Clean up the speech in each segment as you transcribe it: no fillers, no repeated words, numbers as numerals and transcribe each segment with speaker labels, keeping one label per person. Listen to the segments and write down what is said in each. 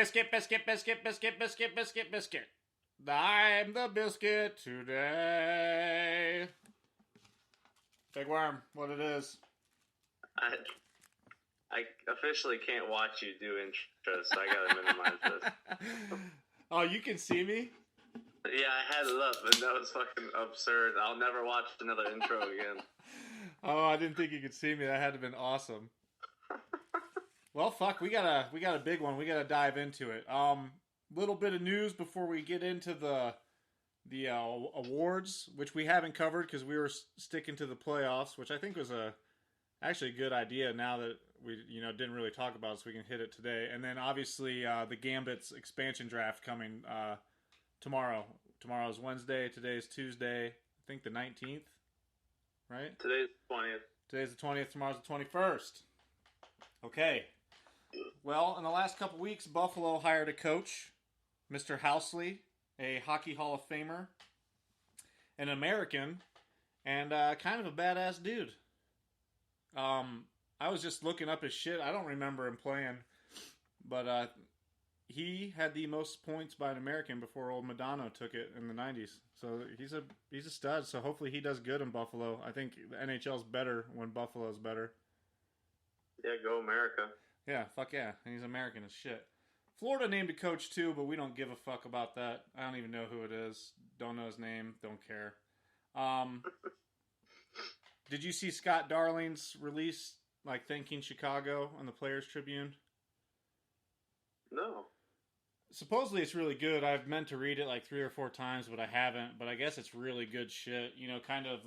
Speaker 1: Biscuit, biscuit, biscuit, biscuit, biscuit, biscuit, biscuit. I'm the biscuit today. Big Worm, what it is?
Speaker 2: I officially can't watch you do intros, so I gotta minimize this.
Speaker 1: Oh, you can see me?
Speaker 2: Yeah, I had it up, and that was fucking absurd. I'll never watch another intro again.
Speaker 1: Oh, I didn't think you could see me. That had to have been awesome. Well, fuck, we got a big one. We got to dive into it. Little bit of news before we get into the awards, which we haven't covered because we were sticking to the playoffs, which I think was actually a good idea. Now that we didn't really talk about it, so we can hit it today. And then obviously the Gambits expansion draft coming tomorrow. Tomorrow's Wednesday. Today's Tuesday. I think the 19th. Right?
Speaker 2: Today's the 20th.
Speaker 1: Today's the 20th. Tomorrow's the 21st. Okay. Well, in the last couple weeks, Buffalo hired a coach, Mr. Housley, a Hockey Hall of Famer, an American, and kind of a badass dude. I was just looking up his shit. I don't remember him playing, but he had the most points by an American before old Madonna took it in the 90s. So he's a stud. So hopefully he does good in Buffalo. I think the NHL's better when Buffalo's better.
Speaker 2: Yeah, go America.
Speaker 1: Yeah, fuck yeah. And he's American as shit. Florida named a coach too, but we don't give a fuck about that. I don't even know who it is. Don't know his name. Don't care. Did you see Scott Darling's release, like thanking Chicago on the Players Tribune?
Speaker 2: No.
Speaker 1: Supposedly it's really good. I've meant to read it like 3 or 4 times, but I haven't. But I guess it's really good shit. You know, kind of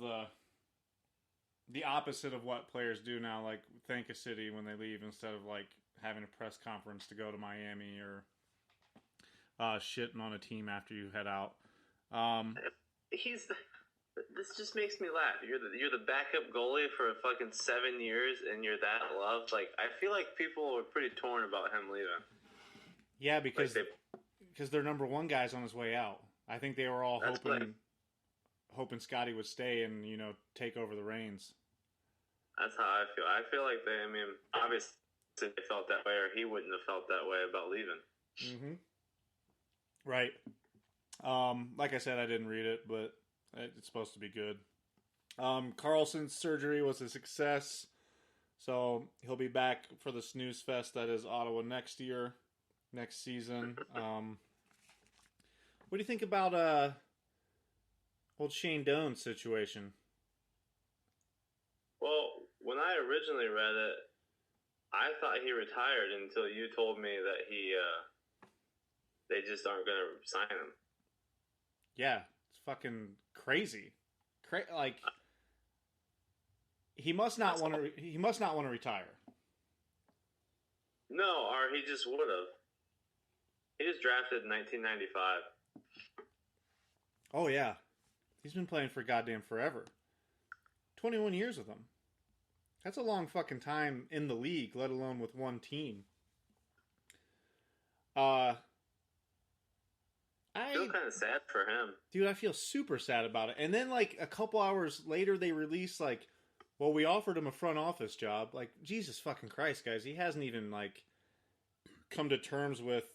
Speaker 1: the opposite of what players do now, like thank a city when they leave instead of like having a press conference to go to Miami or shitting on a team after you head out.
Speaker 2: This just makes me laugh. You're the backup goalie for fucking 7 years, and you're that loved. Like, I feel like people were pretty torn about him leaving.
Speaker 1: Yeah, because their number one guy's on his way out. I think they were all hoping Scotty would stay and take over the reins.
Speaker 2: That's how I feel. I feel like obviously they felt that way, or he wouldn't have felt that way about leaving.
Speaker 1: Mm-hmm. Right. Like I said, I didn't read it, but it's supposed to be good. Carlson's surgery was a success, so he'll be back for the snooze fest that is Ottawa next season. What do you think about old Shane Doan's situation?
Speaker 2: Well, when I originally read it, I thought he retired until you told me that they just aren't going to sign him.
Speaker 1: Yeah, it's fucking crazy. Like he must not want to. He must not want to retire.
Speaker 2: No, or he just would have. He was drafted in 1995.
Speaker 1: Oh yeah, he's been playing for goddamn forever. 21 years with them. That's a long fucking time in the league, let alone with one team. I
Speaker 2: feel kind of sad for him.
Speaker 1: Dude, I feel super sad about it. And then, like, a couple hours later, they release, like, well, we offered him a front office job. Like, Jesus fucking Christ, guys. He hasn't even, like, come to terms with,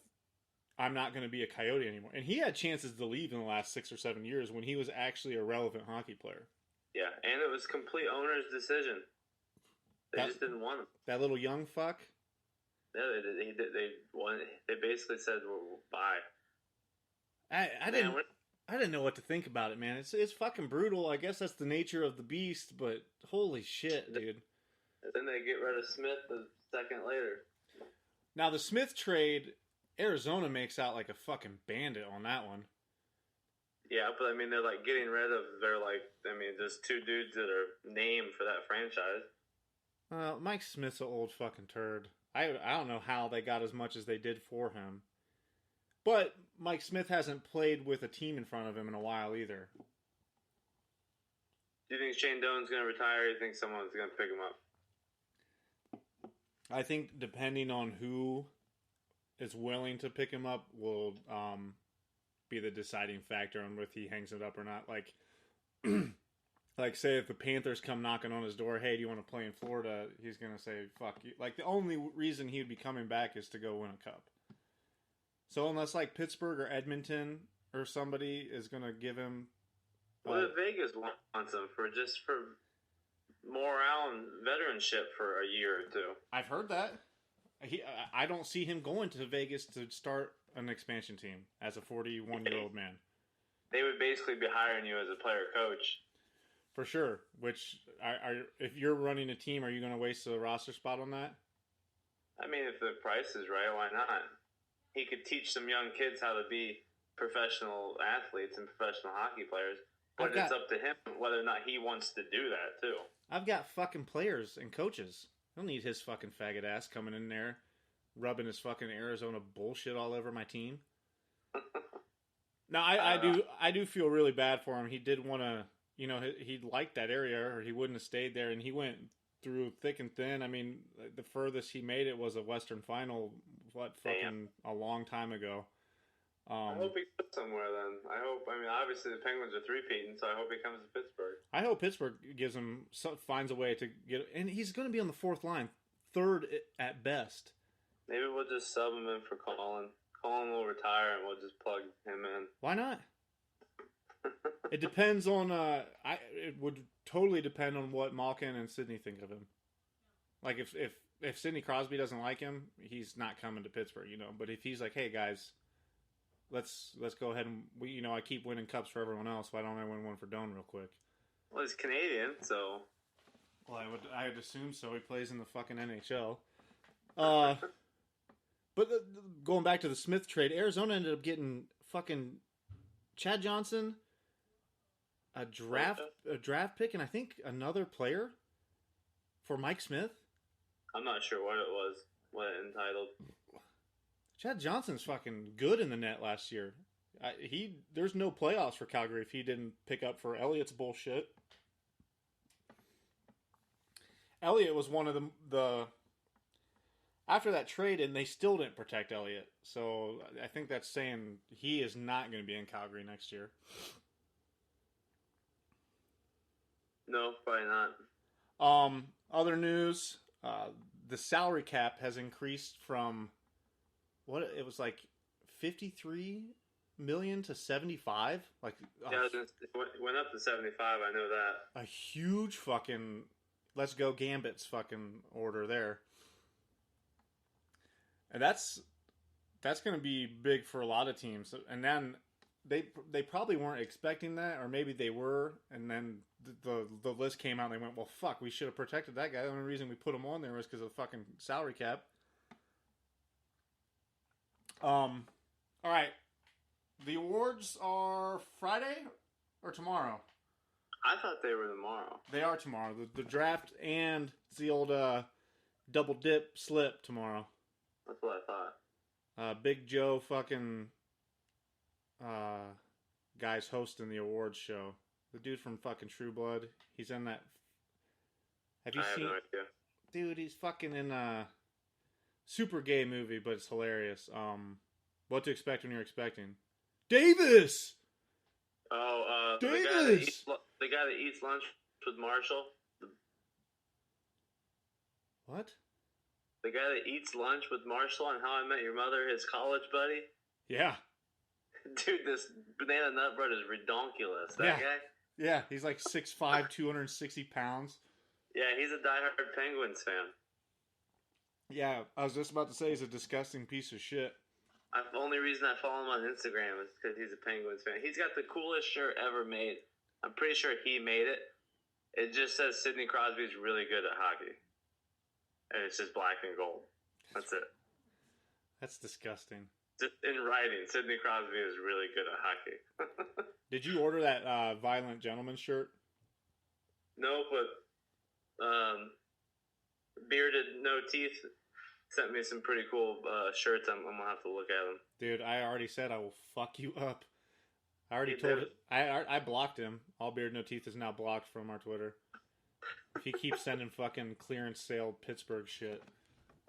Speaker 1: I'm not going to be a Coyote anymore. And he had chances to leave in the last 6 or 7 years when he was actually a relevant hockey player.
Speaker 2: Yeah, and it was complete owner's decision. They just didn't want him.
Speaker 1: That little young fuck?
Speaker 2: Yeah, they basically said, well, bye.
Speaker 1: I didn't know what to think about it, man. It's fucking brutal. I guess that's the nature of the beast, but holy shit, dude.
Speaker 2: And then they get rid of Smith a second later.
Speaker 1: Now, the Smith trade, Arizona makes out like a fucking bandit on that one.
Speaker 2: Yeah, but they're like getting rid of there's 2 dudes that are named for that franchise.
Speaker 1: Mike Smith's an old fucking turd. I don't know how they got as much as they did for him. But Mike Smith hasn't played with a team in front of him in a while either.
Speaker 2: Do you think Shane Doan's going to retire, or do you think someone's going to pick him up?
Speaker 1: I think depending on who is willing to pick him up will be the deciding factor on whether he hangs it up or not. Like, like say if the Panthers come knocking on his door, hey, do you want to play in Florida? He's going to say, fuck you. Like, the only reason he would be coming back is to go win a cup. So unless like Pittsburgh or Edmonton or somebody is gonna give him,
Speaker 2: What if Vegas wants him for morale and veteranship for a year or two?
Speaker 1: I've heard that. I don't see him going to Vegas to start an expansion team as a 41-year-old man.
Speaker 2: They would basically be hiring you as a player coach.
Speaker 1: For sure. Which, if you're running a team, are you going to waste a roster spot on that?
Speaker 2: I mean, if the price is right, why not? He could teach some young kids how to be professional athletes and professional hockey players. But it's up to him whether or not he wants to do that, too.
Speaker 1: I've got fucking players and coaches. I don't need his fucking faggot ass coming in there, rubbing his fucking Arizona bullshit all over my team. No, I do feel really bad for him. He did want to, he liked that area, or he wouldn't have stayed there, and he went through thick and thin. I mean, the furthest he made it was a Western Final, a long time ago.
Speaker 2: I hope he goes somewhere then. Obviously the Penguins are three-peating, so I hope he comes to Pittsburgh.
Speaker 1: I hope Pittsburgh finds a way to get, and he's going to be on the fourth line, third at best. Maybe
Speaker 2: we'll just sub him in for Colin. Colin will retire, and we'll just plug him in.
Speaker 1: Why not? It depends on. It would totally depend on what Malkin and Sidney think of him. Like if Sidney Crosby doesn't like him, he's not coming to Pittsburgh, But if he's like, hey guys, let's go ahead and I keep winning cups for everyone else. Why don't I win one for Doan real quick?
Speaker 2: Well, he's Canadian, so.
Speaker 1: Well, I would assume so. He plays in the fucking NHL. But going back to the Smith trade, Arizona ended up getting fucking Chad Johnson, a draft pick, and I think another player for Mike Smith.
Speaker 2: I'm not sure what it entitled.
Speaker 1: Chad Johnson's fucking good in the net last year. There's no playoffs for Calgary if he didn't pick up for Elliott's bullshit. Elliott was one of the after that trade, and they still didn't protect Elliott. So I think that's saying he is not going to be in Calgary next year.
Speaker 2: No, probably not.
Speaker 1: Other news, the salary cap has increased from what it was like 53 million to 75. Like
Speaker 2: it went up to 75. I know that.
Speaker 1: A huge fucking let's go Gambits fucking order there. And that's going to be big for a lot of teams. And then they probably weren't expecting that, or maybe they were, and then the list came out and they went, well, fuck, we should have protected that guy. The only reason we put him on there was because of the fucking salary cap. All right. The awards are Friday or tomorrow?
Speaker 2: I thought they were tomorrow.
Speaker 1: They are tomorrow. The draft and the old double dip slip tomorrow.
Speaker 2: That's what I thought.
Speaker 1: Big Joe fucking guy's hosting the awards show. The dude from fucking True Blood. He's in that. Have you seen?
Speaker 2: I have no idea.
Speaker 1: Dude, he's fucking in a super gay movie, but it's hilarious. What to expect when you're expecting? Davis!
Speaker 2: Oh,
Speaker 1: Davis!
Speaker 2: The guy that eats lunch with Marshall.
Speaker 1: What?
Speaker 2: The guy that eats lunch with Marshall on How I Met Your Mother, his college buddy?
Speaker 1: Yeah.
Speaker 2: Dude, this Banana Nut Bread is redonkulous. That guy?
Speaker 1: Yeah, he's like 6'5", 260 pounds.
Speaker 2: Yeah, he's a diehard Penguins fan.
Speaker 1: Yeah, I was just about to say he's a disgusting piece of shit.
Speaker 2: The only reason I follow him on Instagram is because he's a Penguins fan. He's got the coolest shirt ever made. I'm pretty sure he made it. It just says Sidney Crosby is really good at hockey. And it's just black and gold. That's it.
Speaker 1: That's disgusting.
Speaker 2: Just in writing, Sidney Crosby is really good at hockey.
Speaker 1: Did you order that Violent Gentleman shirt?
Speaker 2: No, but Bearded No Teeth sent me some pretty cool shirts. I'm going to have to look at them.
Speaker 1: Dude, I already said I will fuck you up. I already told it. I blocked him. All Beard No Teeth is now blocked from our Twitter. If he keeps sending fucking clearance sale Pittsburgh shit.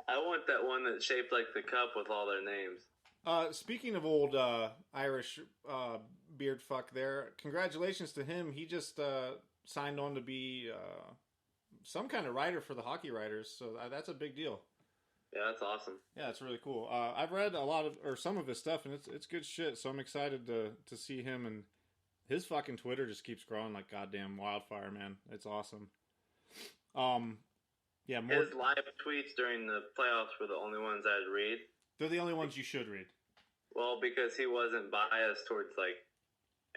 Speaker 2: I want that one that's shaped like the cup with all their names.
Speaker 1: Speaking of old Irish beard fuck there, congratulations to him. He just signed on to be some kind of writer for the Hockey Writers, so that's a big deal.
Speaker 2: Yeah, that's awesome.
Speaker 1: Yeah, it's really cool. I've read a lot of or some of his stuff, and it's good shit. So I'm excited to see him, and his fucking Twitter just keeps growing like goddamn wildfire, man. It's awesome. Um, yeah, more.
Speaker 2: His live tweets during the playoffs were the only ones I'd read.
Speaker 1: They're the only ones you should read.
Speaker 2: Well, because he wasn't biased towards like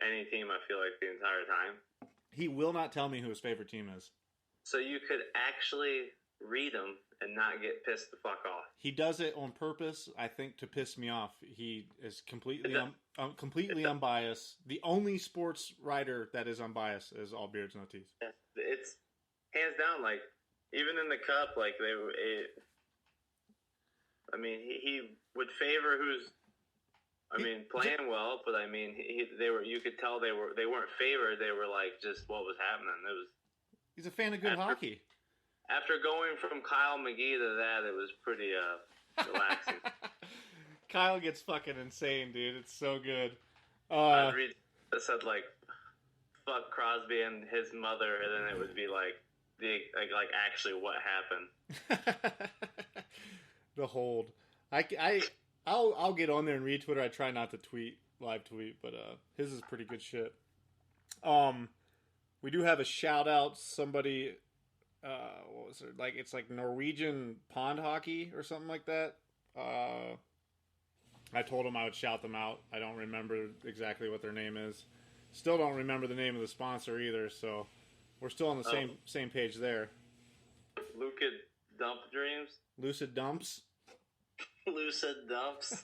Speaker 2: any team. I feel like the entire time.
Speaker 1: He will not tell me who his favorite team is.
Speaker 2: So you could actually read them and not get pissed the fuck off.
Speaker 1: He does it on purpose, I think, to piss me off. He is completely completely unbiased. The only sports writer that is unbiased is All Beards No Teeth.
Speaker 2: It's hands down. Like even in the cup, like I mean, he would favor who's. I mean, playing well, but I mean, they were. You could tell they weren't favored. They were like just what was happening. It was.
Speaker 1: He's a fan of good hockey.
Speaker 2: After going from Kyle McGee to that, it was pretty relaxing.
Speaker 1: Kyle gets fucking insane, dude. It's so good.
Speaker 2: I'd read that said like fuck Crosby and his mother, and then it would be like like actually what happened.
Speaker 1: The hold. I'll get on there and read Twitter. I try not to live tweet, but his is pretty good shit. We do have a shout out. Somebody, what was it? Like it's like Norwegian pond hockey or something like that. I told him I would shout them out. I don't remember exactly what their name is. Still don't remember the name of the sponsor either. So we're still on the same page there.
Speaker 2: Lucid Dump Dreams.
Speaker 1: Lucid Dumps.
Speaker 2: Lucid Dumps.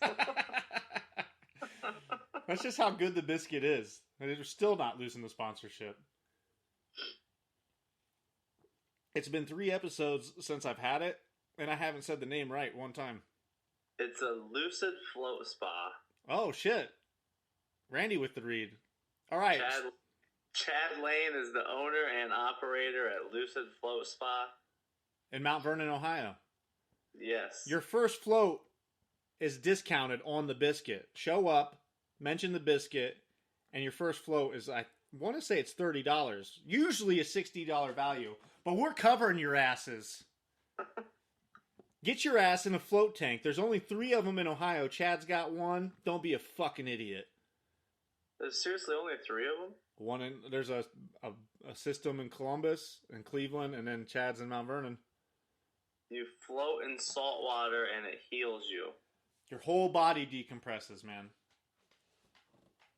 Speaker 1: That's just how good the biscuit is. And they're still not losing the sponsorship. It's been 3 episodes since I've had it, and I haven't said the name right one time.
Speaker 2: It's a Lucid Float Spa.
Speaker 1: Oh, shit. Randy with the read. All right.
Speaker 2: Chad Lane is the owner and operator at Lucid Float Spa.
Speaker 1: In Mount Vernon, Ohio.
Speaker 2: Yes.
Speaker 1: Your first float is discounted on the biscuit. Show up, mention the biscuit, and your first float is, I want to say it's $30. Usually a $60 value, but we're covering your asses. Get your ass in a float tank. There's only 3 of them in Ohio. Chad's got one. Don't be a fucking idiot.
Speaker 2: There's seriously only 3 of them?
Speaker 1: There's a system in Columbus and Cleveland, and then Chad's in Mount Vernon.
Speaker 2: You float in salt water and it heals you.
Speaker 1: Your whole body decompresses, man.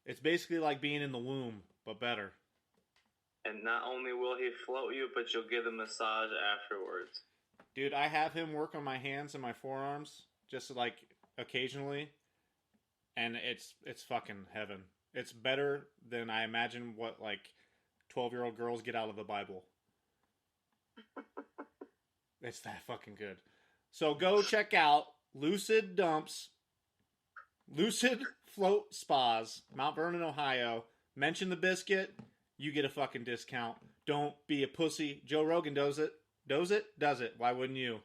Speaker 1: It's basically like being in the womb, but better.
Speaker 2: And not only will he float you, but you'll get a massage afterwards.
Speaker 1: Dude, I have him work on my hands and my forearms, just like occasionally, and it's fucking heaven. It's better than I imagine what like 12-year-old girls get out of the Bible. It's that fucking good. So go check out Lucid Dumps, Lucid Float Spas, Mount Vernon, Ohio. Mention the biscuit, you get a fucking discount. Don't be a pussy. Joe Rogan does it. Does it. Why wouldn't you?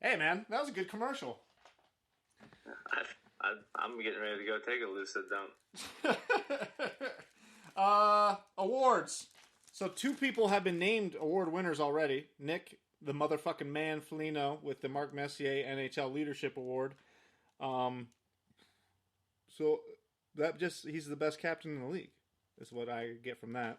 Speaker 1: Hey, man, that was a good commercial.
Speaker 2: I'm getting ready to go take a Lucid dump.
Speaker 1: Awards. So 2 people have been named award winners already. Nick, the motherfucking man, Foligno, with the Mark Messier NHL Leadership Award. So he's the best captain in the league, is what I get from that.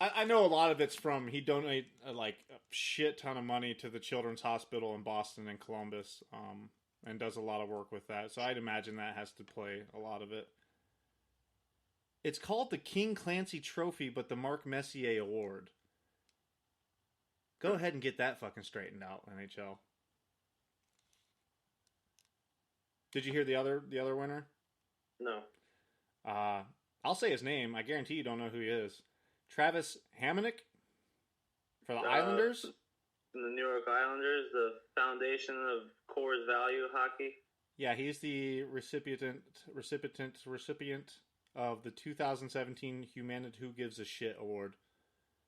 Speaker 1: I know a lot of it's from he donated like a shit ton of money to the Children's Hospital in Boston and Columbus, and does a lot of work with that. So I'd imagine that has to play a lot of it. It's called the King Clancy Trophy, but the Mark Messier Award. Go ahead and get that fucking straightened out, NHL. Did you hear the other winner?
Speaker 2: No.
Speaker 1: I'll say his name. I guarantee you don't know who he is. Travis Hamonic for the Islanders.
Speaker 2: The New York Islanders, the foundation of Coors Value hockey.
Speaker 1: Yeah, he's the recipient of the 2017 Humanity Who Gives a Shit Award.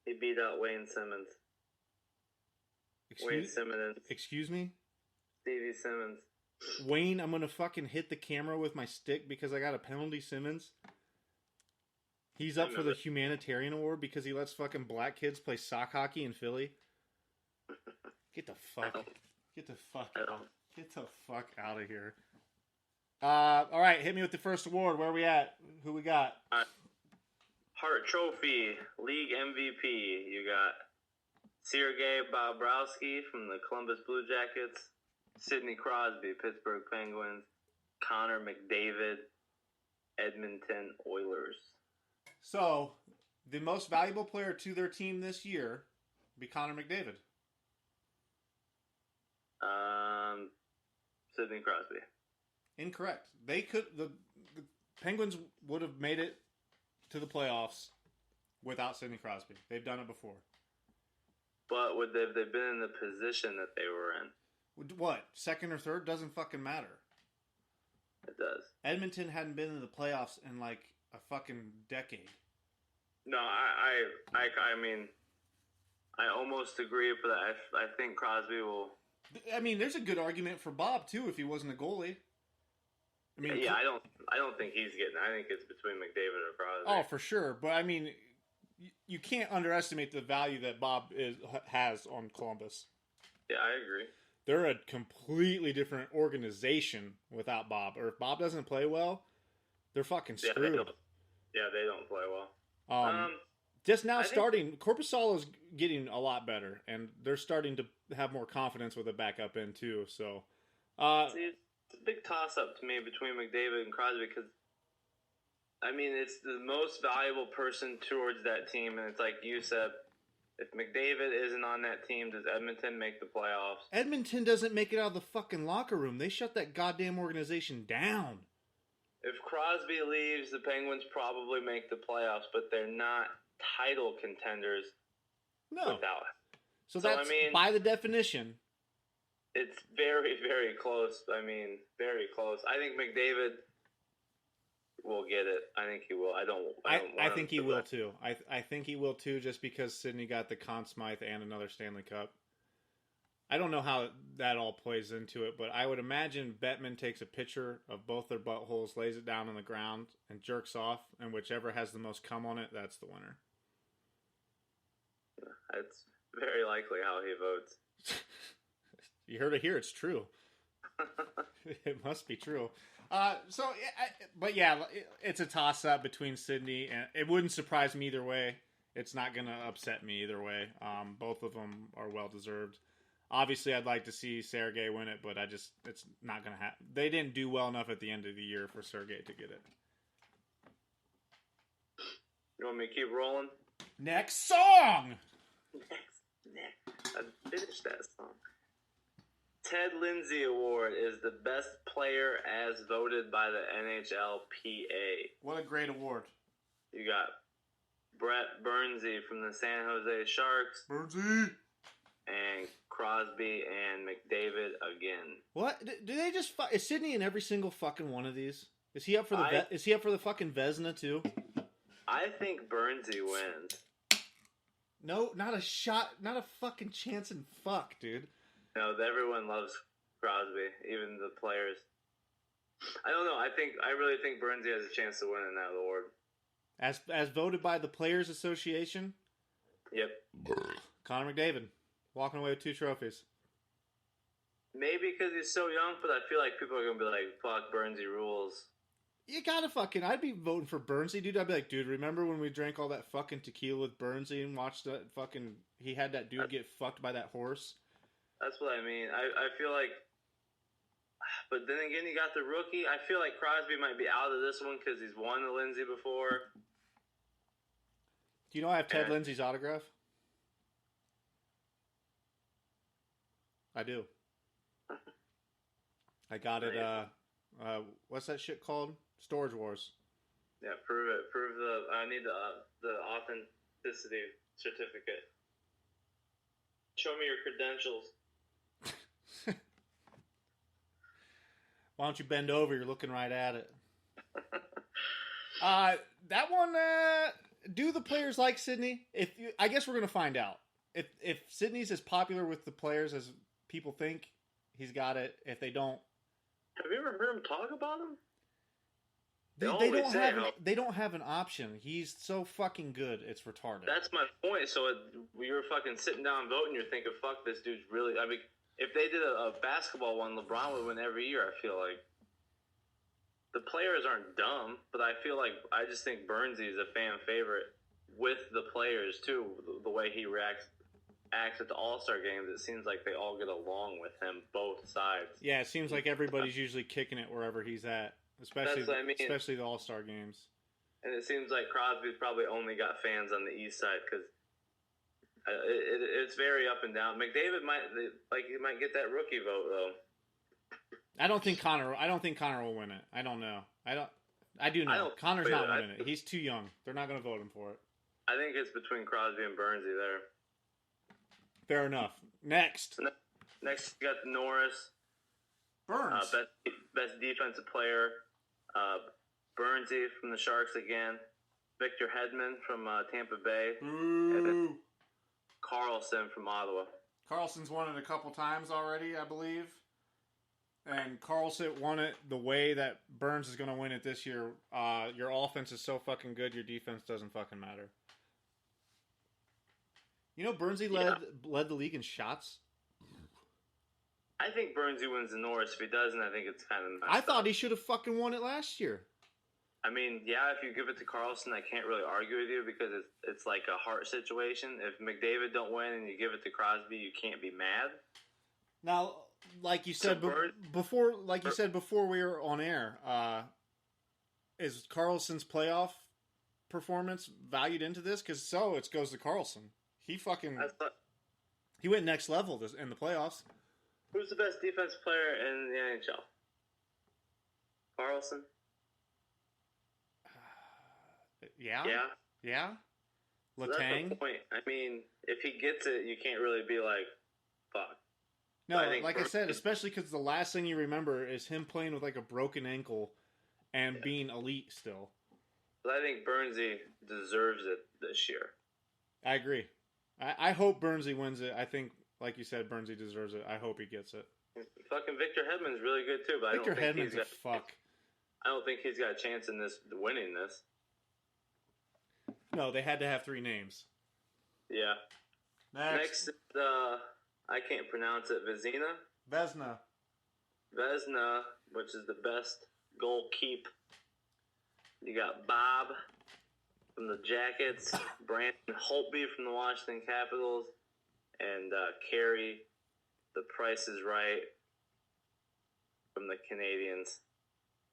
Speaker 2: He beat out Wayne Simmons. Wayne Simmons.
Speaker 1: Excuse me?
Speaker 2: Stevie Simmons.
Speaker 1: Wayne, I'm going to fucking hit the camera with my stick because I got a penalty Simmons. He's up for the Humanitarian Award because he lets fucking black kids play sock hockey in Philly. Get the fuck out of here. All right, hit me with the first award. Where are we at? Who we got?
Speaker 2: Hart Trophy, League MVP. You got Sergei Bobrovsky from the Columbus Blue Jackets, Sidney Crosby, Pittsburgh Penguins, Connor McDavid, Edmonton Oilers.
Speaker 1: So, the most valuable player to their team this year would be Connor McDavid.
Speaker 2: Sidney Crosby.
Speaker 1: Incorrect. They could the Penguins would have made it to the playoffs without Sidney Crosby. They've done it before.
Speaker 2: But would they've been in the position that they were in?
Speaker 1: What? Second or third? Doesn't fucking matter.
Speaker 2: It does.
Speaker 1: Edmonton hadn't been in the playoffs in like a fucking decade.
Speaker 2: No, I mean, I almost agree, but I think Crosby will.
Speaker 1: I mean, there's a good argument for Bob too if he wasn't a goalie. I mean,
Speaker 2: yeah, I don't think he's getting. I think it's between McDavid or Crosby.
Speaker 1: Oh, for sure. But I mean, you can't underestimate the value that Bob has on Columbus.
Speaker 2: Yeah, I agree.
Speaker 1: They're a completely different organization without Bob. Or if Bob doesn't play well, they're fucking screwed.
Speaker 2: They don't play well.
Speaker 1: Just now Korpisalo's getting a lot better, and they're starting to have more confidence with a backup in too. So,
Speaker 2: it's a big toss-up to me between McDavid and Crosby because, I mean, it's the most valuable person towards that team, and it's like you said, if McDavid isn't on that team, does Edmonton make the playoffs?
Speaker 1: Edmonton doesn't make it out of the fucking locker room. They shut that goddamn organization down.
Speaker 2: If Crosby leaves, the Penguins probably make the playoffs, but they're not title contenders without him.
Speaker 1: So that's, by the definition,
Speaker 2: it's very, very close. I mean, very close. I think McDavid will get it. I think he will. I think he will
Speaker 1: too. I think he will too, just because Sidney got the Conn Smythe and another Stanley Cup. I don't know how that all plays into it, but I would imagine Bettman takes a picture of both their buttholes, lays it down on the ground, and jerks off, and whichever has the most cum on it, that's the winner.
Speaker 2: That's very likely how he votes.
Speaker 1: You heard it here. It's true. It must be true. But yeah, it's a toss-up between Sidney, and it wouldn't surprise me either way. It's not going to upset me either way. Both of them are well-deserved. Obviously, I'd like to see Sergei win it, but it's not going to happen. They didn't do well enough at the end of the year for Sergei to get it.
Speaker 2: You want me to keep rolling?
Speaker 1: Next song!
Speaker 2: Next. I finished that song. Ted Lindsay Award is the best player as voted by the NHLPA.
Speaker 1: What a great award.
Speaker 2: You got Brett Burnsy from the San Jose Sharks.
Speaker 1: Burnsy!
Speaker 2: And Crosby and McDavid again.
Speaker 1: What? Do they just... Is Sidney in every single fucking one of these? Is he up for the Is he up for the fucking Vezina too?
Speaker 2: I think Burnsy wins.
Speaker 1: No, not a shot, not a fucking chance in fuck, dude.
Speaker 2: No, everyone loves Crosby, even the players. I don't know. I really think Burnsy has a chance to win in that award.
Speaker 1: As voted by the Players Association?
Speaker 2: Yep.
Speaker 1: Connor McDavid, walking away with 2 trophies.
Speaker 2: Maybe because he's so young, but I feel like people are going to be like, fuck, Burnsy rules.
Speaker 1: You gotta fucking... I'd be voting for Burnsy, dude. I'd be like, dude, remember when we drank all that fucking tequila with Burnsy and watched that fucking... He had that dude get fucked by that horse?
Speaker 2: That's what I mean. I feel like... But then again, he got the rookie. I feel like Crosby might be out of this one because he's won the Lindsay before.
Speaker 1: Do you know I have Ted Lindsay's autograph? I do. I got it, what's that shit called? Storage Wars.
Speaker 2: Yeah, prove it. I need the authenticity certificate. Show me your credentials.
Speaker 1: Why don't you bend over? You're looking right at it. That one, do the players like Sidney? I guess we're going to find out. If Sidney's as popular with the players as people think, he's got it. If they don't...
Speaker 2: Have you ever heard him talk about him?
Speaker 1: They don't have an option. He's so fucking good. It's retarded.
Speaker 2: That's my point. So you're fucking sitting down voting. You're thinking, "Fuck, this dude's really." I mean, if they did a basketball one, LeBron would win every year. I feel like the players aren't dumb, but I feel like I just think Burnsy is a fan favorite with the players too. The way he acts at the All-Star games, it seems like they all get along with him, both sides.
Speaker 1: Yeah, it seems like everybody's usually kicking it wherever he's at. Especially the All-Star games.
Speaker 2: And it seems like Crosby's probably only got fans on the East side because it's very up and down. McDavid might get that rookie vote though.
Speaker 1: I don't think Connor will win it. I don't know. I do know. Connor's not winning it. He's too young. They're not going to vote him for it.
Speaker 2: I think it's between Crosby and Burnsy there.
Speaker 1: Fair enough. Next,
Speaker 2: you got Norris.
Speaker 1: Burns.
Speaker 2: Best defensive player. Burnsy from the Sharks again. Victor Hedman from Tampa Bay.
Speaker 1: Ooh.
Speaker 2: And then Carlson from Ottawa.
Speaker 1: Carlson's won it a couple times already, I believe. And Carlson won it the way that Burns is going to win it this year. Your offense is so fucking good, your defense doesn't fucking matter. You know, Burnsy led the league in shots.
Speaker 2: I think Burnsy wins the Norris. If he doesn't, I think it's kind of messed
Speaker 1: I thought he should have fucking won it last year.
Speaker 2: I mean, yeah, if you give it to Carlson, I can't really argue with you because it's like a heart situation. If McDavid don't win and you give it to Crosby, you can't be mad.
Speaker 1: Now, like you said before we were on air, is Carlson's playoff performance valued into this? Because it goes to Carlson. He went next level in the playoffs.
Speaker 2: Who's the best defensive player in the NHL? Carlson?
Speaker 1: Yeah.
Speaker 2: So that's the point. I mean, if he gets it, you can't really be like, fuck.
Speaker 1: No, I said, especially because the last thing you remember is him playing with like a broken ankle and being elite still.
Speaker 2: But I think Burnsy deserves it this year.
Speaker 1: I agree. I hope Burnsy wins it. I think, like you said, Burnsy deserves it. I hope he gets it.
Speaker 2: Fucking Victor Hedman's really good too, but
Speaker 1: Victor Hedman's a fuck.
Speaker 2: I don't think he's got a chance in winning this.
Speaker 1: No, they had to have 3 names.
Speaker 2: Yeah. Next is, I can't pronounce it,
Speaker 1: Vezina,
Speaker 2: which is the best goal keep. You got Bob from the Jackets, Brandon Holtby from the Washington Capitals, and Carey, the Price is Right from the Canadians.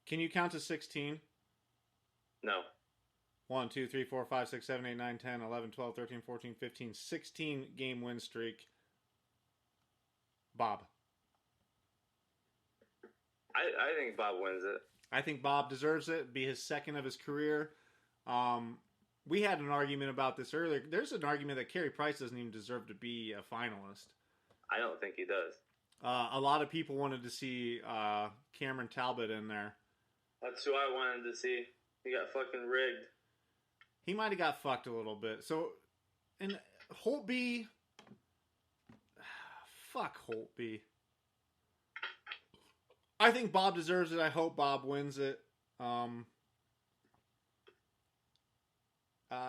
Speaker 1: Can you count to 16?
Speaker 2: No.
Speaker 1: 1, 2, 3, 4, 5, 6, 7, 8, 9, 10, 11, 12, 13, 14, 15, 16 game win streak. Bob.
Speaker 2: I think Bob wins it.
Speaker 1: I think Bob deserves it. Be his second of his career. We had an argument about this earlier. There's an argument that Carey Price doesn't even deserve to be a finalist.
Speaker 2: I don't think he does.
Speaker 1: A lot of people wanted to see Cameron Talbot in there.
Speaker 2: That's who I wanted to see. He got fucking rigged.
Speaker 1: He might have got fucked a little bit. So, and Holtby... Fuck Holtby. I think Bob deserves it. I hope Bob wins it.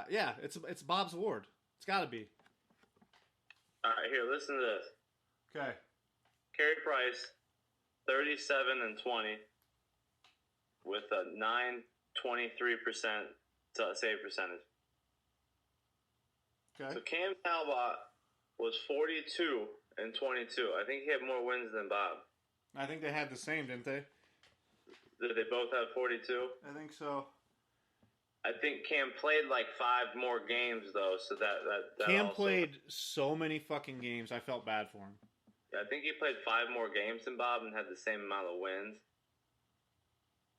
Speaker 1: Yeah, it's Bob's award. It's got to be.
Speaker 2: All right, here, listen to this.
Speaker 1: Okay.
Speaker 2: Carey Price, 37-20, with a 9.23% save percentage.
Speaker 1: Okay.
Speaker 2: So Cam Talbot was 42-22. I think he had more wins than Bob.
Speaker 1: I think they had the same, didn't they?
Speaker 2: Did they both have 42?
Speaker 1: I think so.
Speaker 2: I think Cam played like 5 more games though, so that
Speaker 1: Cam
Speaker 2: also
Speaker 1: played so many fucking games. I felt bad for him.
Speaker 2: Yeah, I think he played 5 more games than Bob and had the same amount of wins.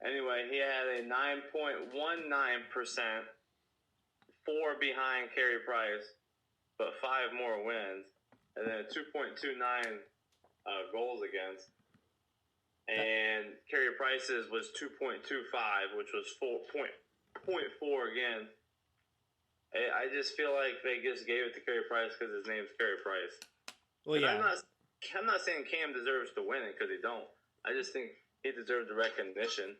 Speaker 2: Anyway, he had a 9.19%, 4 behind Carey Price, but 5 more wins, and then a 2.29 goals against. And Carey Price's was 2.25, which was 4.4 again. I just feel like they just gave it to Carey Price because his name's Carey Price.
Speaker 1: Well, yeah.
Speaker 2: I'm not saying Cam deserves to win it because he don't. I just think he deserves the recognition.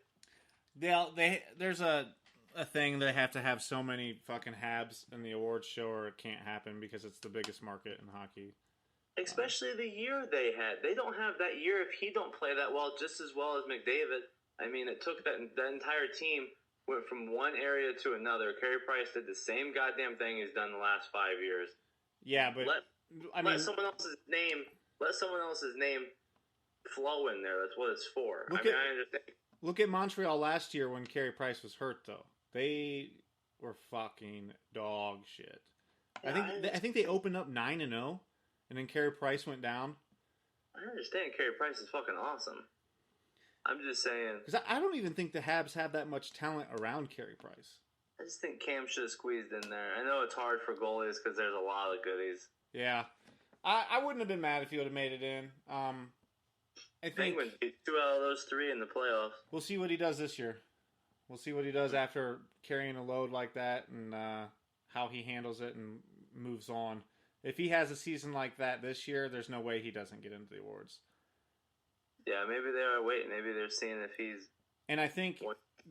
Speaker 1: There's a thing they have to have so many fucking Habs in the awards show, or it can't happen because it's the biggest market in hockey.
Speaker 2: Especially the year they had. They don't have that year if he don't play that well, just as well as McDavid. I mean, it took that entire team went from one area to another. Carey Price did the same goddamn thing he's done the last 5 years.
Speaker 1: Yeah, but
Speaker 2: let someone else's name flow in there. That's what it's for. I understand.
Speaker 1: Look at Montreal last year when Carey Price was hurt, though. They were fucking dog shit. Yeah, I think they opened up 9-0, and then Carey Price went down.
Speaker 2: I understand Carey Price is fucking awesome. I'm just saying.
Speaker 1: Because I don't even think the Habs have that much talent around Carey Price.
Speaker 2: I just think Cam should have squeezed in there. I know it's hard for goalies because there's a lot of goodies.
Speaker 1: Yeah. I wouldn't have been mad if he would have made it in. I think
Speaker 2: Penguins beat 2 out of those 3 in the playoffs.
Speaker 1: We'll see what he does this year. We'll see what he does after carrying a load like that and how he handles it and moves on. If he has a season like that this year, there's no way he doesn't get into the awards.
Speaker 2: Yeah, maybe they are waiting. Maybe they're seeing if he's...
Speaker 1: And I think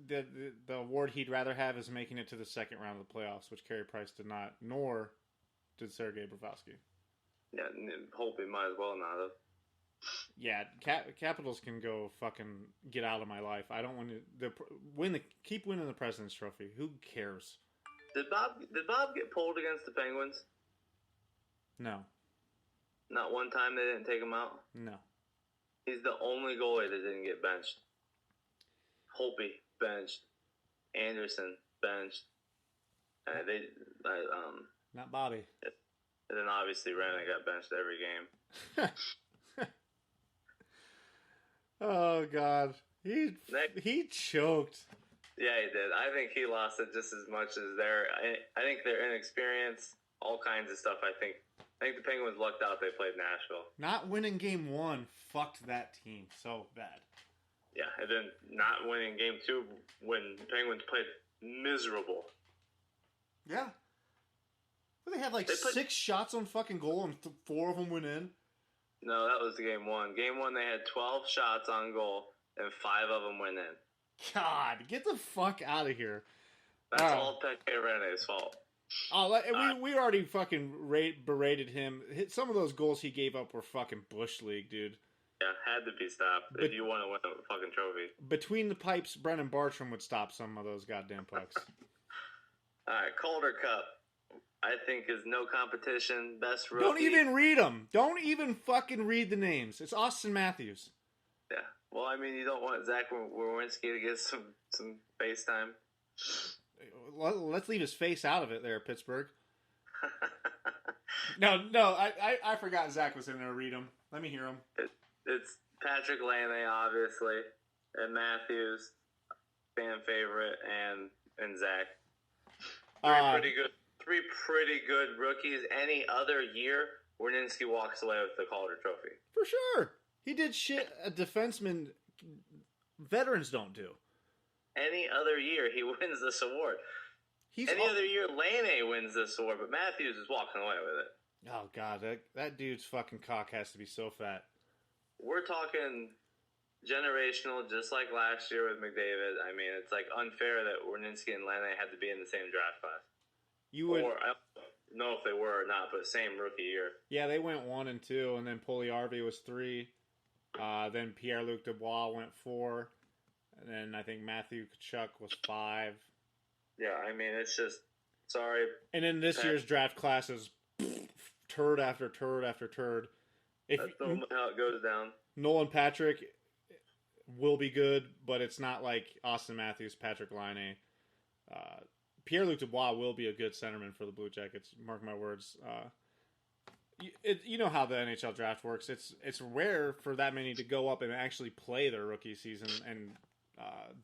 Speaker 1: the award he'd rather have is making it to the second round of the playoffs, which Carey Price did not, nor did Sergei Bobrovsky.
Speaker 2: Yeah, hope he might as well not have.
Speaker 1: Yeah, Capitals can go fucking get out of my life. I don't want to keep winning the President's Trophy. Who cares?
Speaker 2: Did Bob get pulled against the Penguins?
Speaker 1: No.
Speaker 2: Not one time they didn't take him out?
Speaker 1: No.
Speaker 2: He's the only goalie that didn't get benched. Holtby benched. Anderson benched.
Speaker 1: Not Bobby.
Speaker 2: And then obviously Rennie got benched every game.
Speaker 1: Oh God, he choked.
Speaker 2: Yeah, he did. I think he lost it just as much as I think their inexperience, all kinds of stuff. I think the Penguins lucked out they played Nashville.
Speaker 1: Not winning game 1 fucked that team so bad.
Speaker 2: Yeah, and then not winning game 2 when the Penguins played miserable.
Speaker 1: Yeah. Well, they had like 6 shots on fucking goal and 4 of them went in.
Speaker 2: No, that was game 1. Game 1 they had 12 shots on goal and 5 of them went in.
Speaker 1: God, get the fuck out of here.
Speaker 2: That's all Pekka Rene's fault.
Speaker 1: Oh, we already fucking berated him. Some of those goals he gave up were fucking Bush League, dude.
Speaker 2: Yeah, had to be stopped if you want to win a fucking trophy.
Speaker 1: Between the pipes, Brennan Bartram would stop some of those goddamn pucks.
Speaker 2: All right, Calder Cup. I think is no competition. Best rookie.
Speaker 1: Don't even read them. Don't even fucking read the names. It's Austin Matthews.
Speaker 2: Yeah. Well, I mean, you don't want Zach Werenski to get some face time.
Speaker 1: Let's leave his face out of it there, Pittsburgh. No, I forgot Zach was in there. Read him. Let me hear him.
Speaker 2: It's Patrick Laine, obviously, and Matthews, fan favorite, and Zach. Three pretty good rookies. Any other year, Werninski walks away with the Calder Trophy.
Speaker 1: For sure. He did shit a defenseman veterans don't do.
Speaker 2: Any other year, he wins this award. Other year, Laine wins this award, but Matthews is walking away with it.
Speaker 1: Oh, God. That dude's fucking cock has to be so fat.
Speaker 2: We're talking generational, just like last year with McDavid. I mean, it's like unfair that Werninski and Laine had to be in the same draft class. Or I don't know if they were or not, but same rookie year.
Speaker 1: Yeah, they went 1 and 2, and then Puljujärvi was 3. Then Pierre-Luc Dubois went 4. And then I think Matthew Tkachuk was 5.
Speaker 2: Yeah, I mean, it's just, sorry.
Speaker 1: And then this year's draft class is turd after turd after turd.
Speaker 2: That's how it goes down.
Speaker 1: Nolan Patrick will be good, but it's not like Austin Matthews, Patrick Laine. Pierre-Luc Dubois will be a good centerman for the Blue Jackets. Mark my words. You know how the NHL draft works. It's rare for that many to go up and actually play their rookie season and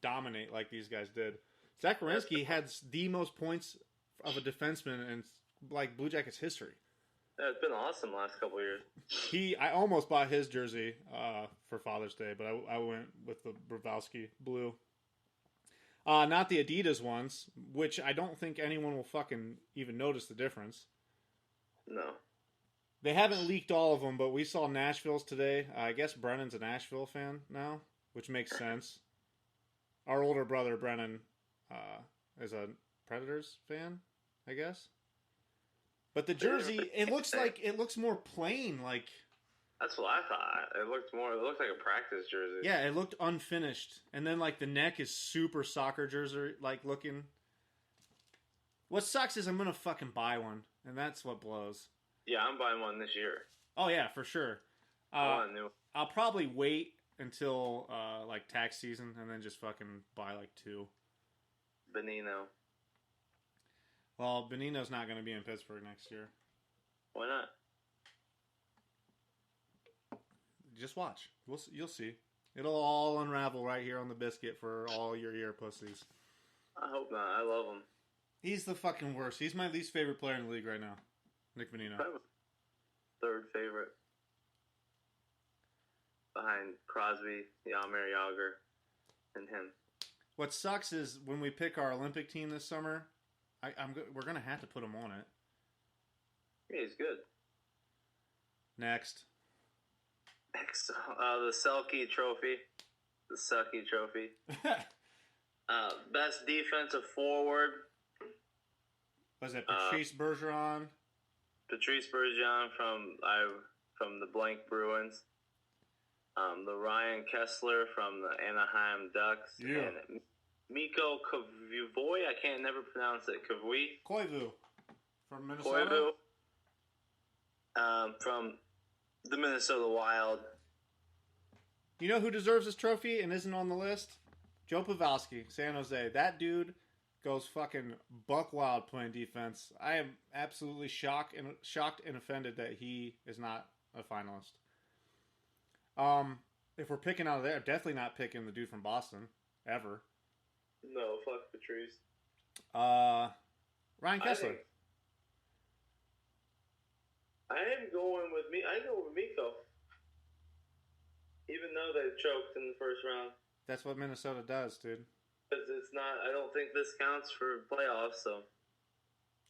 Speaker 1: dominate like these guys did. Zach Werenski had the most points of a defenseman in like Blue Jackets history.
Speaker 2: Yeah, it's been awesome the last couple of years.
Speaker 1: I almost bought his jersey for Father's Day, but I went with the Bobrovsky blue. Not the Adidas ones, which I don't think anyone will fucking even notice the difference.
Speaker 2: No.
Speaker 1: They haven't leaked all of them, but we saw Nashville's today. I guess Brennan's a Nashville fan now, which makes sense. our older brother Brennan is a Predators fan, I guess. But the jersey, it looks more plain. Like
Speaker 2: that's what I thought. It looked like a practice jersey.
Speaker 1: Yeah, it looked unfinished, and then like the neck is super soccer jersey like looking. What sucks is I'm gonna fucking buy one, and that's what blows.
Speaker 2: Yeah, I'm buying one this year.
Speaker 1: Oh yeah, for sure. I'll probably wait until like tax season, and then just fucking buy like 2.
Speaker 2: Benino.
Speaker 1: Well, Benino's not going to be in Pittsburgh next year.
Speaker 2: Why not?
Speaker 1: Just watch. You'll see. It'll all unravel right here on the biscuit for all your ear pussies.
Speaker 2: I hope not. I love him.
Speaker 1: He's the fucking worst. He's my least favorite player in the league right now. Nick Benino.
Speaker 2: Third favorite. Behind Crosby, Jaromir Jagr, and him.
Speaker 1: What sucks is when we pick our Olympic team this summer, we're going to have to put him on it.
Speaker 2: Yeah, he's good.
Speaker 1: Next,
Speaker 2: the Selke Trophy. The Sucky Trophy. Best defensive forward.
Speaker 1: Was it Patrice Bergeron?
Speaker 2: Patrice Bergeron from the Blank Bruins. The Ryan Kessler from the Anaheim Ducks.
Speaker 1: Yeah.
Speaker 2: And Mikko Koivu. I can't never pronounce it.
Speaker 1: Koivu. From Minnesota?
Speaker 2: Koivu. From the Minnesota Wild.
Speaker 1: You know who deserves this trophy and isn't on the list? Joe Pavelski, San Jose. That dude goes fucking buck wild playing defense. I am absolutely shocked and offended that he is not a finalist. If we're picking out of there, definitely not picking the dude from Boston ever.
Speaker 2: No, fuck Patrice.
Speaker 1: Ryan Kessler.
Speaker 2: I am going with me. I go with Mikko. Even though they choked in the first round.
Speaker 1: That's what Minnesota does, dude.
Speaker 2: Because it's not. I don't think this counts for playoffs. So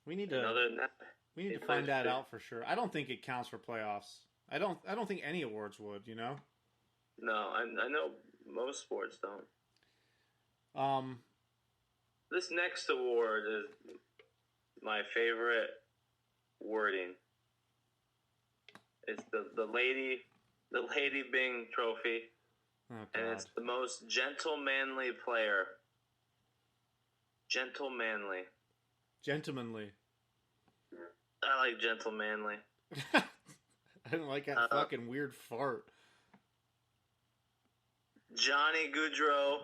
Speaker 1: we need to.
Speaker 2: Other than that,
Speaker 1: we need to find that out for sure. I don't think it counts for playoffs. I don't think any awards would. You know.
Speaker 2: No, I know most sports don't. This next award is my favorite wording. It's the Lady Bing Trophy, and it's the most gentlemanly player. Gentlemanly.
Speaker 1: Gentlemanly.
Speaker 2: I like gentlemanly.
Speaker 1: I didn't like that fucking weird fart.
Speaker 2: Johnny Gaudreau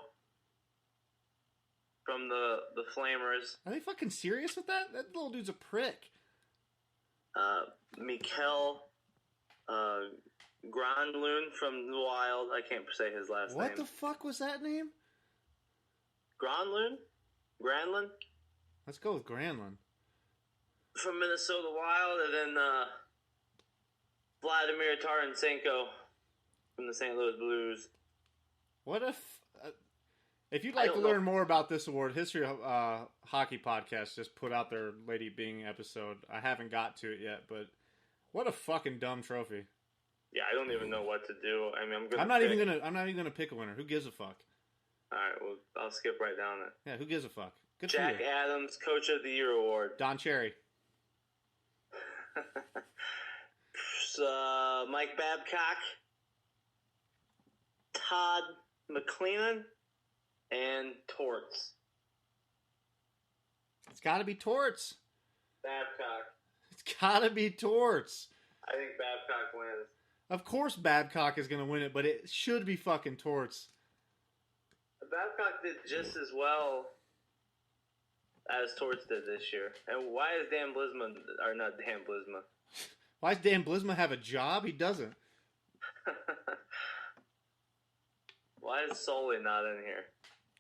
Speaker 2: from the Flamers.
Speaker 1: Are they fucking serious with that? That little dude's a prick.
Speaker 2: Mikkel Granlund from the Wild. I can't say his last name.
Speaker 1: What the fuck was that name?
Speaker 2: Granlund?
Speaker 1: Let's go with Granlund.
Speaker 2: From Minnesota Wild, and then Vladimir Tarasenko from the St. Louis Blues.
Speaker 1: What if you'd like to learn more about this award, History Hockey Podcast just put out their Lady Bing episode. I haven't got to it yet, but what a fucking dumb trophy.
Speaker 2: Yeah, I don't even know what to do. I mean,
Speaker 1: I'm not even gonna pick a winner. Who gives a fuck?
Speaker 2: All right, well, I'll skip right down it.
Speaker 1: Yeah, who gives a fuck? Good
Speaker 2: Jack
Speaker 1: for you.
Speaker 2: Adams, Coach of the Year award.
Speaker 1: Don Cherry.
Speaker 2: Mike Babcock, Todd McLennan, and Torts.
Speaker 1: It's got to be Torts.
Speaker 2: Babcock.
Speaker 1: It's got to be Torts.
Speaker 2: I think Babcock wins.
Speaker 1: Of course Babcock is going to win it, but it should be fucking Torts.
Speaker 2: Babcock did just as well as Torts did this year. And why is Dan Blisma, or not Dan Blisma?
Speaker 1: Why does Dan Blisma have a job? He doesn't.
Speaker 2: Why is Sully not in here?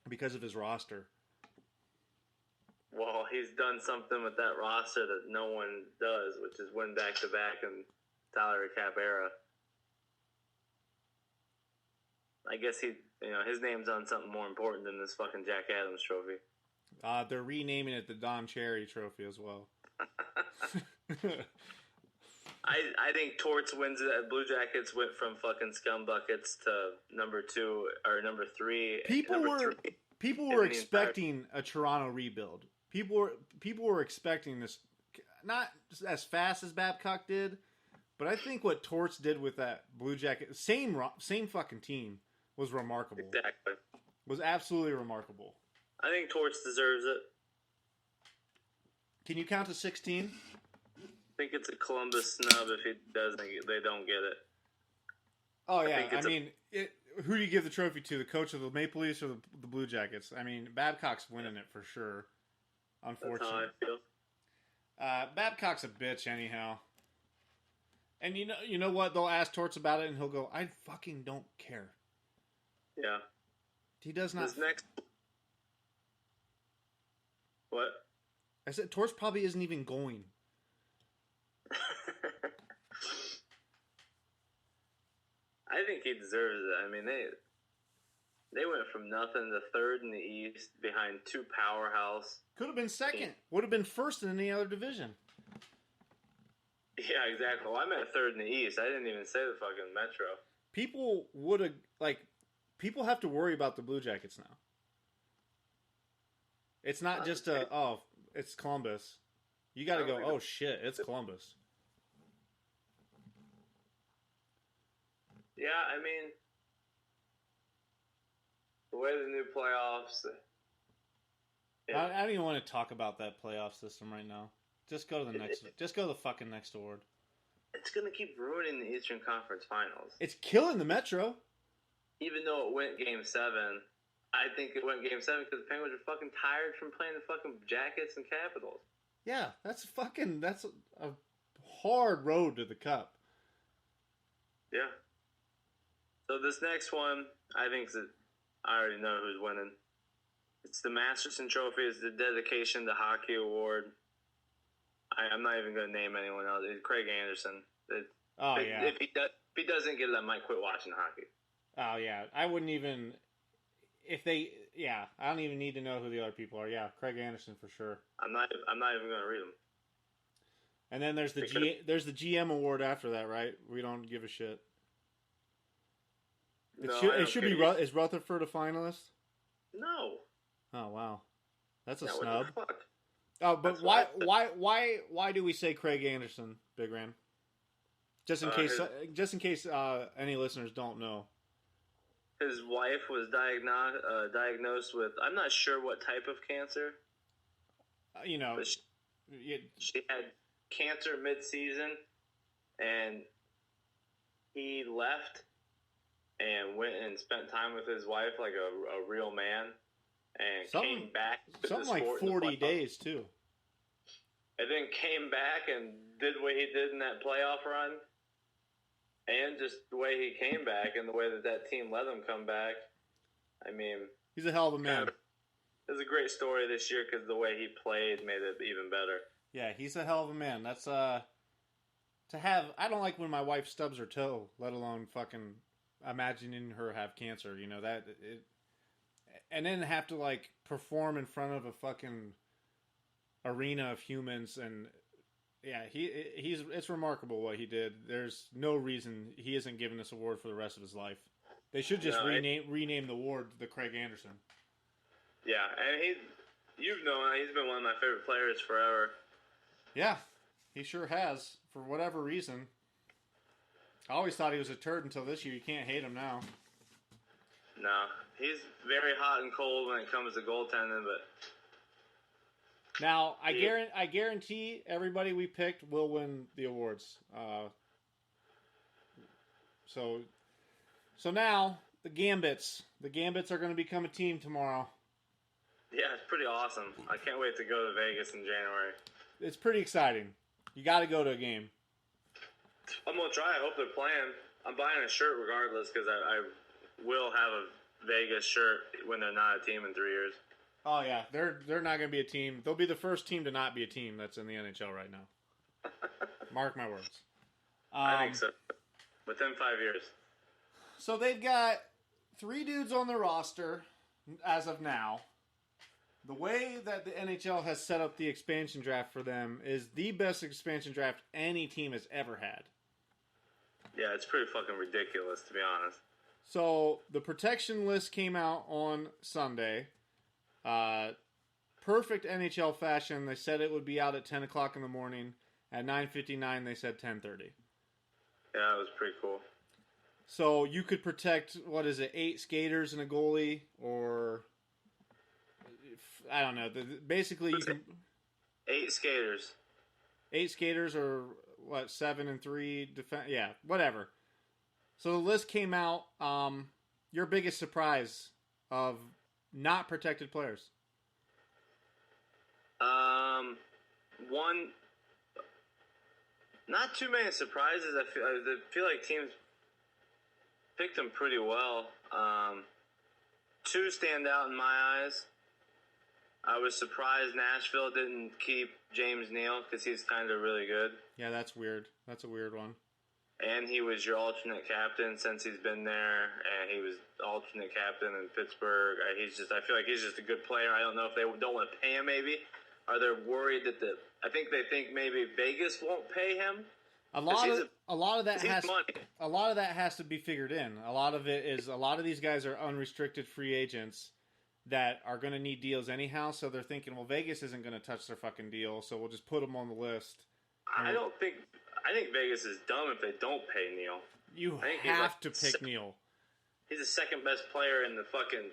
Speaker 1: Because of his roster.
Speaker 2: Well, he's done something with that roster that no one does, which is win back-to-back and salary cap era. I guess his name's on something more important than this fucking Jack Adams trophy.
Speaker 1: They're renaming it the Don Cherry Trophy as well.
Speaker 2: I think Torts wins it. Blue Jackets went from fucking scumbuckets to number 2 or number 3.
Speaker 1: people were expecting a Toronto rebuild. People were expecting this, not as fast as Babcock did, but I think what Torts did with that Blue Jacket, same fucking team, was remarkable.
Speaker 2: Exactly.
Speaker 1: Was absolutely remarkable.
Speaker 2: I think Torts deserves it.
Speaker 1: Can you count to 16?
Speaker 2: I think it's a Columbus snub if he doesn't. They don't get it.
Speaker 1: Oh yeah, who do you give the trophy to? The coach of the Maple Leafs or the Blue Jackets? I mean, Babcock's winning it for sure. Unfortunately,
Speaker 2: that's how I feel.
Speaker 1: Babcock's a bitch anyhow. And you know what? They'll ask Torts about it, and he'll go, "I fucking don't care."
Speaker 2: Yeah,
Speaker 1: he does not.
Speaker 2: This next, what?
Speaker 1: I said Torts probably isn't even going.
Speaker 2: I think he deserves it. I mean, they went from nothing to third in the East behind two powerhouse.
Speaker 1: Could have been second. Would have been first in any other division.
Speaker 2: Yeah, exactly. Well, I meant third in the East. I didn't even say the fucking Metro.
Speaker 1: People would have, people have to worry about the Blue Jackets now. It's not just it's Columbus. You got to go, oh shit, it's Columbus.
Speaker 2: Yeah, I mean, the way the new playoffs.
Speaker 1: Yeah. I don't even want to talk about that playoff system right now. Just go to the next. Just go to the fucking next award.
Speaker 2: It's gonna keep ruining the Eastern Conference Finals.
Speaker 1: It's killing the Metro.
Speaker 2: Even though it went Game 7, I think it went Game 7 because the Penguins are fucking tired from playing the fucking Jackets and Capitals.
Speaker 1: Yeah, that's a hard road to the Cup.
Speaker 2: Yeah. So this next one, I already know who's winning. It's the Masterson Trophy. It's the Dedication to Hockey Award. I'm not even going to name anyone else. It's Craig Anderson. If he doesn't get it, I might quit watching hockey.
Speaker 1: Oh, yeah. I wouldn't even... I don't even need to know who the other people are. Yeah, Craig Anderson for sure.
Speaker 2: I'm not even going to read them.
Speaker 1: And then there's the GM award after that, right? We don't give a shit. It should be. Is Rutherford a finalist?
Speaker 2: No.
Speaker 1: Oh wow, that's a snub.
Speaker 2: What the fuck?
Speaker 1: Oh, but why do we say Craig Anderson, Big Ran? Just in case any listeners don't know.
Speaker 2: His wife was diagnosed with, I'm not sure what type of cancer. She had cancer mid-season, and he left and went and spent time with his wife like a real man, and came back.
Speaker 1: Something like 40 days, too.
Speaker 2: And then came back and did what he did in that playoff run. And just the way he came back and the way that team let him come back. I mean...
Speaker 1: He's a hell of a man.
Speaker 2: It was a great story this year because the way he played made it even better.
Speaker 1: Yeah, he's a hell of a man. That's, to have... I don't like when my wife stubs her toe, let alone fucking imagining her have cancer, and then have to, perform in front of a fucking arena of humans, and... Yeah, it's remarkable what he did. There's no reason he isn't given this award for the rest of his life. They should just rename the award the Craig Anderson.
Speaker 2: Yeah, and you've known he's been one of my favorite players forever.
Speaker 1: Yeah, he sure has, for whatever reason. I always thought he was a turd until this year. You can't hate him now.
Speaker 2: No, he's very hot and cold when it comes to goaltending, but...
Speaker 1: Now, I guarantee everybody we picked will win the awards. So now, the Gambits. The Gambits are going to become a team tomorrow.
Speaker 2: Yeah, it's pretty awesome. I can't wait to go to Vegas in January.
Speaker 1: It's pretty exciting. You got to go to a game.
Speaker 2: I'm going to try. I hope they're playing. I'm buying a shirt regardless because I will have a Vegas shirt when they're not a team in 3 years.
Speaker 1: Oh, yeah. They're not going to be a team. They'll be the first team to not be a team that's in the NHL right now. Mark my words.
Speaker 2: I think so. Within 5 years.
Speaker 1: So they've got 3 dudes on the roster as of now. The way that the NHL has set up the expansion draft for them is the best expansion draft any team has ever had.
Speaker 2: Yeah, it's pretty fucking ridiculous, to be honest.
Speaker 1: So the protection list came out on Sunday. Perfect NHL fashion. They said it would be out at 10 o'clock in the morning. At 9:59, they said 10:30.
Speaker 2: Yeah, it was pretty cool.
Speaker 1: So you could protect, 8 skaters and a goalie, or I don't know. Basically, you can
Speaker 2: 8 skaters.
Speaker 1: 8 skaters, or 7 and 3 defense. Yeah, whatever. So the list came out. Your biggest surprise of not protected players?
Speaker 2: One. Not too many surprises. I feel like teams picked them pretty well. 2 stand out in my eyes. I was surprised Nashville didn't keep James Neal because he's kind of really good.
Speaker 1: Yeah, that's weird. That's a weird one.
Speaker 2: And he was your alternate captain since he's been there, and he was alternate captain in Pittsburgh. I feel like he's just a good player. I don't know if they don't want to pay him. Maybe are they worried that I think they think maybe Vegas won't pay him.
Speaker 1: A lot of that has to be figured in. A lot of it is a lot of these guys are unrestricted free agents that are going to need deals anyhow. So they're thinking, well, Vegas isn't going to touch their fucking deal, so we'll just put them on the list.
Speaker 2: I think Vegas is dumb if they don't pay Neal.
Speaker 1: You have to pick Neal.
Speaker 2: He's the second best player in the fucking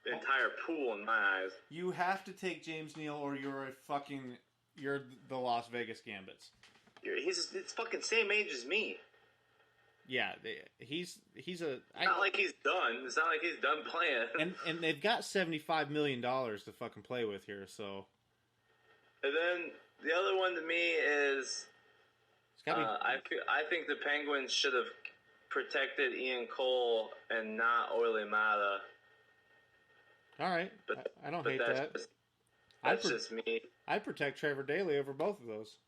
Speaker 2: entire pool in my eyes.
Speaker 1: You have to take James Neal, or you're the Las Vegas Gambits.
Speaker 2: It's fucking same age as me.
Speaker 1: Yeah, he's
Speaker 2: not like he's done. It's not like he's done playing.
Speaker 1: And they've got $75 million to fucking play with here, so.
Speaker 2: And then the other one to me is, I think the Penguins should have protected Ian Cole and not Oile Mata.
Speaker 1: All right, but I don't hate that.
Speaker 2: That's just me.
Speaker 1: I'd protect Trevor Daley over both of those.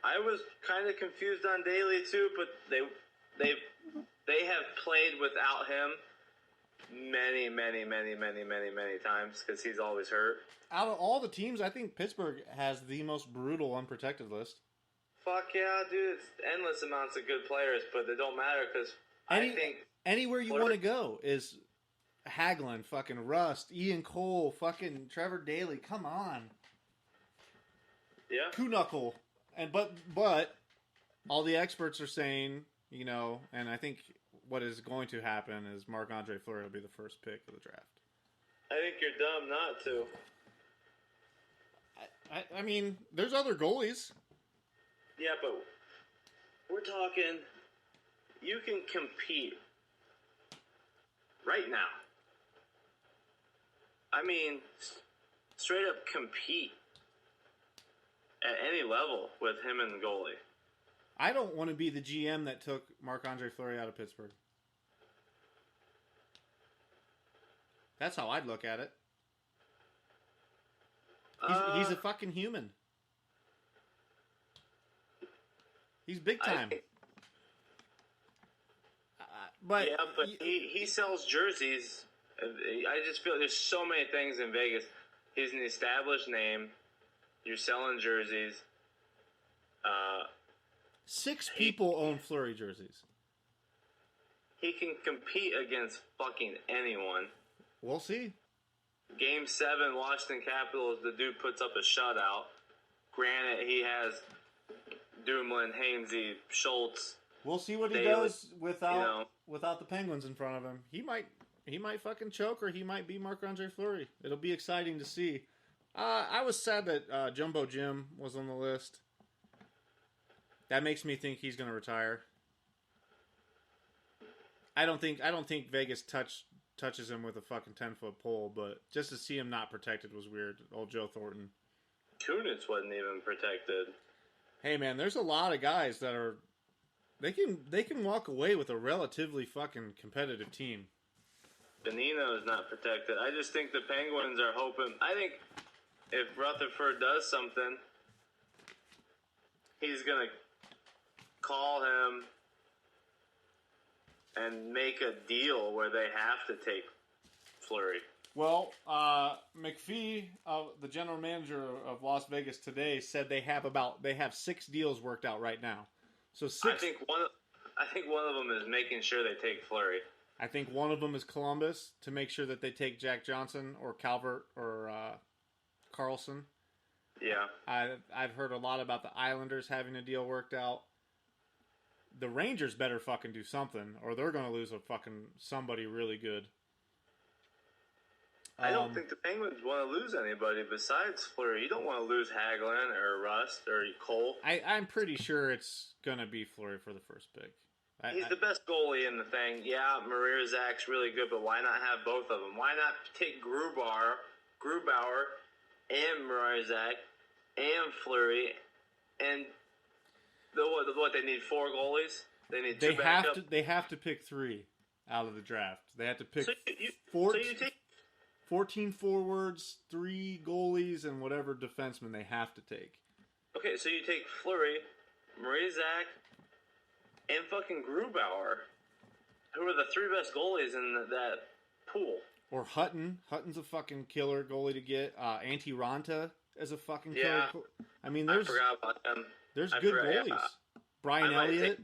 Speaker 2: I was kind of confused on Daley too, but they have played without him many times because he's always hurt.
Speaker 1: Out of all the teams, I think Pittsburgh has the most brutal unprotected list.
Speaker 2: Fuck yeah, dude! It's endless amounts of good players, but they don't matter because I think
Speaker 1: anywhere you want to go is Hagelin, fucking Rust, Ian Cole, fucking Trevor Daley. Come on,
Speaker 2: yeah,
Speaker 1: Kuhnackel. But all the experts are saying, and I think what is going to happen is Marc-Andre Fleury will be the first pick of the draft.
Speaker 2: I think you're dumb not to.
Speaker 1: I mean, there's other goalies.
Speaker 2: Yeah, but we're talking, you can compete right now. I mean, straight up compete at any level with him and the goalie.
Speaker 1: I don't want to be the GM that took Marc-Andre Fleury out of Pittsburgh. That's how I'd look at it. He's a fucking human. He's big time. But
Speaker 2: he sells jerseys. I just feel there's so many things in Vegas. He's an established name. You're selling jerseys.
Speaker 1: 6 people own Fleury jerseys.
Speaker 2: He can compete against fucking anyone.
Speaker 1: We'll see.
Speaker 2: Game 7, Washington Capitals, the dude puts up a shutout. Granted, he has Dumoulin, Hainsey, Schultz.
Speaker 1: We'll see what he does without the Penguins in front of him. He might fucking choke, or he might be Marc-Andre Fleury. It'll be exciting to see. I was sad that Jumbo Jim was on the list. That makes me think he's going to retire. I don't think Vegas touches him with a fucking 10-foot pole, but just to see him not protected was weird. Old Joe Thornton.
Speaker 2: Kunitz wasn't even protected.
Speaker 1: Hey man, there's a lot of guys that are they can walk away with a relatively fucking competitive team.
Speaker 2: Benino is not protected. I just think the Penguins are hoping. I think if Rutherford does something, he's gonna call him and make a deal where they have to take Fleury.
Speaker 1: Well, McPhee, the general manager of Las Vegas today, said they have 6 deals worked out right now. So 6.
Speaker 2: I think one of them is making sure they take Fleury.
Speaker 1: I think one of them is Columbus to make sure that they take Jack Johnson or Calvert or Carlson.
Speaker 2: Yeah.
Speaker 1: I've heard a lot about the Islanders having a deal worked out. The Rangers better fucking do something, or they're going to lose a fucking somebody really good.
Speaker 2: I don't think the Penguins want to lose anybody besides Fleury. You don't want to lose Hagelin or Rust or Cole.
Speaker 1: I'm pretty sure it's going to be Fleury for the first pick.
Speaker 2: He's the best goalie in the thing. Yeah, Zach's really good, but why not have both of them? Why not take Grubauer, and Zach, and Fleury, and what they need 4 goalies? They need 2 backups?
Speaker 1: They have to pick 3 out of the draft. They have to pick 14 forwards, 3 goalies, and whatever defenseman they have to take.
Speaker 2: Okay, so you take Fleury, Zach, and fucking Grubauer, who are the 3 best goalies in that pool.
Speaker 1: Or Hutton. Hutton's a fucking killer goalie to get. Antti Ranta is a fucking killer.
Speaker 2: Yeah.
Speaker 1: I mean,
Speaker 2: I forgot about them.
Speaker 1: There's good goalies. Yeah. Brian Elliott.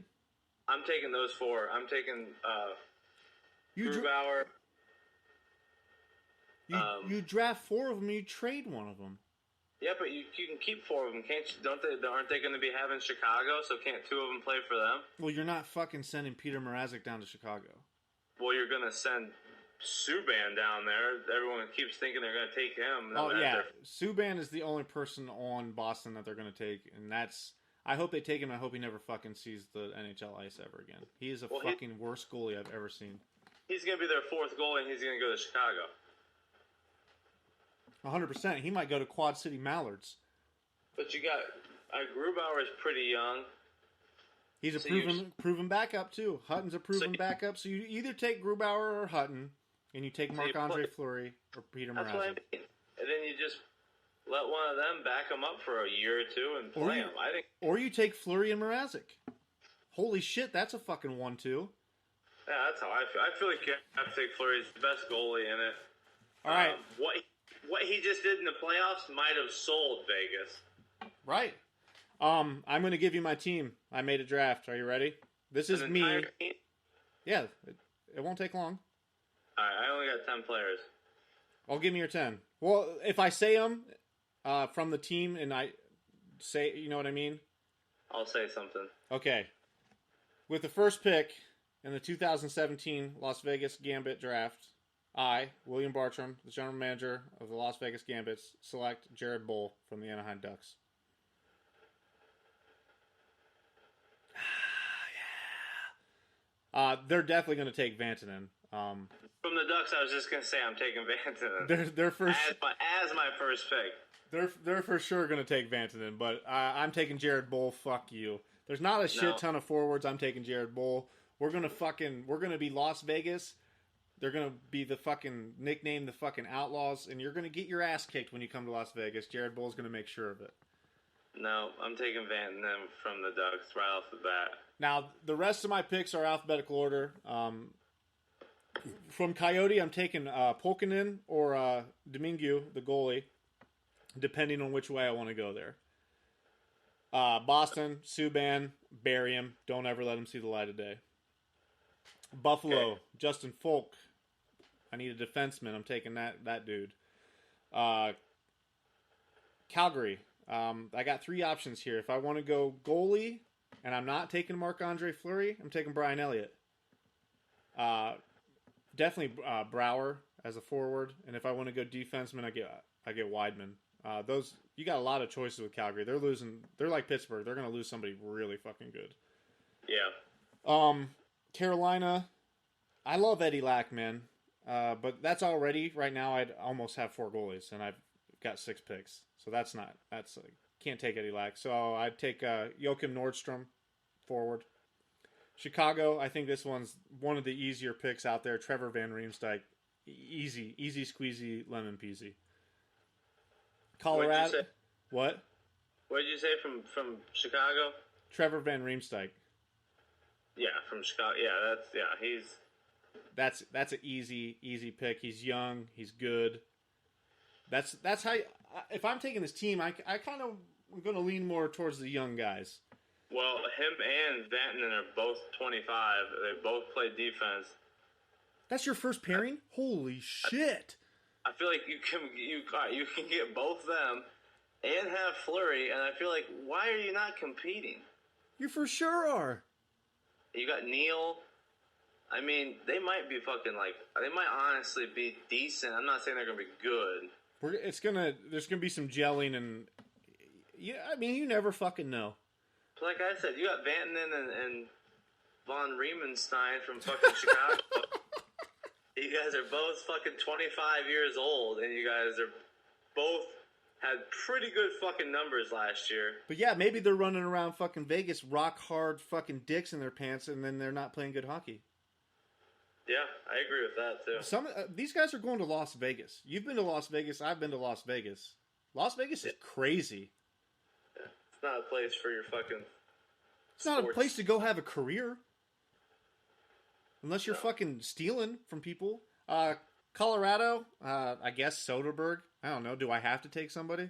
Speaker 2: I'm taking those 4. I'm taking Grubauer.
Speaker 1: You draft 4 of them, you trade one of them.
Speaker 2: Yeah, but you can keep 4 of them, can't you? Aren't they going to be having Chicago? So can't 2 of them play for them?
Speaker 1: Well, you're not fucking sending Peter Mrazek down to Chicago.
Speaker 2: Well, you're going to send Subban down there. Everyone keeps thinking they're going to take him.
Speaker 1: Subban is the only person on Boston that they're going to take, and that's. I hope they take him. I hope he never fucking sees the NHL ice ever again. He is fucking worst goalie I've ever seen.
Speaker 2: He's going to be their 4th goalie, and he's going to go to Chicago.
Speaker 1: 100%. He might go to Quad City Mallards.
Speaker 2: But you got Grubauer is pretty young.
Speaker 1: He's a proven backup too. Hutton's a proven backup. So you either take Grubauer or Hutton, and you take Marc-Andre Fleury or Peter Mrazek.
Speaker 2: That's what I mean. And then you just let one of them back them up for a year or 2 and play them.
Speaker 1: Or you take Fleury and Mrazek. Holy shit, that's a fucking 1-2.
Speaker 2: Yeah, that's how I feel. I feel like you have to take Fleury. He's the best goalie in it.
Speaker 1: All right.
Speaker 2: What he just did in the playoffs might have sold Vegas.
Speaker 1: Right. I'm going to give you my team. I made a draft. Are you ready? This is me.
Speaker 2: Team?
Speaker 1: Yeah, it won't take long.
Speaker 2: All right, I only got 10 players.
Speaker 1: I'll give me your 10. Well, if I say them from the team and I say, you know what I mean?
Speaker 2: I'll say something.
Speaker 1: Okay. With the first pick in the 2017 Las Vegas Gambit draft, I, William Bartram, the general manager of the Las Vegas Gambits, select Jared Bull from the Anaheim Ducks. They're definitely going to take Vatanen.
Speaker 2: From the Ducks, I was just going to say I'm taking Vatanen.
Speaker 1: They're for
Speaker 2: as my first pick.
Speaker 1: They're for sure going to take Vatanen, but I'm taking Jared Bull. Fuck you. There's not a shit ton of forwards. I'm taking Jared Bull. We're going to be Las Vegas. They're going to be the fucking nickname, the fucking Outlaws, and you're going to get your ass kicked when you come to Las Vegas. Jared Bull's going to make sure of it.
Speaker 2: No, I'm taking Vatanen from the Ducks right off the bat.
Speaker 1: Now, the rest of my picks are alphabetical order. From Coyote, I'm taking Polkinen or Domingue, the goalie, depending on which way I want to go there. Boston, Subban, bury him. Don't ever let him see the light of day. Buffalo, okay. Justin Folk. I need a defenseman. I'm taking that dude. Calgary. I got 3 options here. If I want to go goalie, and I'm not taking Marc-Andre Fleury, I'm taking Brian Elliott. Definitely Brouwer as a forward, and if I want to go defenseman, I get Weidman. Those you got a lot of choices with Calgary. They're losing. They're like Pittsburgh. They're going to lose somebody really fucking good.
Speaker 2: Yeah.
Speaker 1: Carolina. I love Eddie Lack, man. But that's already right now. I'd almost have 4 goalies, and I've got 6 picks. So that's can't take Eddie Lack. So I'd take Joachim Nordstrom forward. Chicago, I think this one's one of the easier picks out there. Trevor Van Riemsdyk, easy squeezy, lemon peasy. Colorado, what?
Speaker 2: What did you say from Chicago?
Speaker 1: Trevor Van Riemsdyk.
Speaker 2: Yeah, from Chicago. Yeah,
Speaker 1: that's an easy pick. He's young. He's good. That's how. If I'm taking this team, I kind of am going to lean more towards the young guys.
Speaker 2: Well, him and Vatanen are both 25. They both play defense.
Speaker 1: That's your first pairing? Holy shit!
Speaker 2: I feel like you can get both them and have Fleury, and I feel like, why are you not competing?
Speaker 1: You for sure are.
Speaker 2: You got Neal. I mean, they might be they might honestly be decent. I'm not saying they're going to be good.
Speaker 1: There's gonna be some gelling, and yeah, I mean, you never fucking know.
Speaker 2: Like I said, you got Vatanen and Von Riemenstein from fucking Chicago. You guys are both fucking 25 years old, and you guys are both had pretty good fucking numbers last year.
Speaker 1: But yeah, maybe they're running around fucking Vegas rock hard fucking dicks in their pants, and then they're not playing good hockey.
Speaker 2: Yeah, I agree with that too.
Speaker 1: These guys are going to Las Vegas. You've been to Las Vegas. I've been to Las Vegas. Las Vegas is crazy.
Speaker 2: Yeah. It's not a place for your fucking.
Speaker 1: It's not a place to go have a career. Unless you're fucking stealing from people. Colorado, I guess Soderbergh. I don't know. Do I have to take somebody?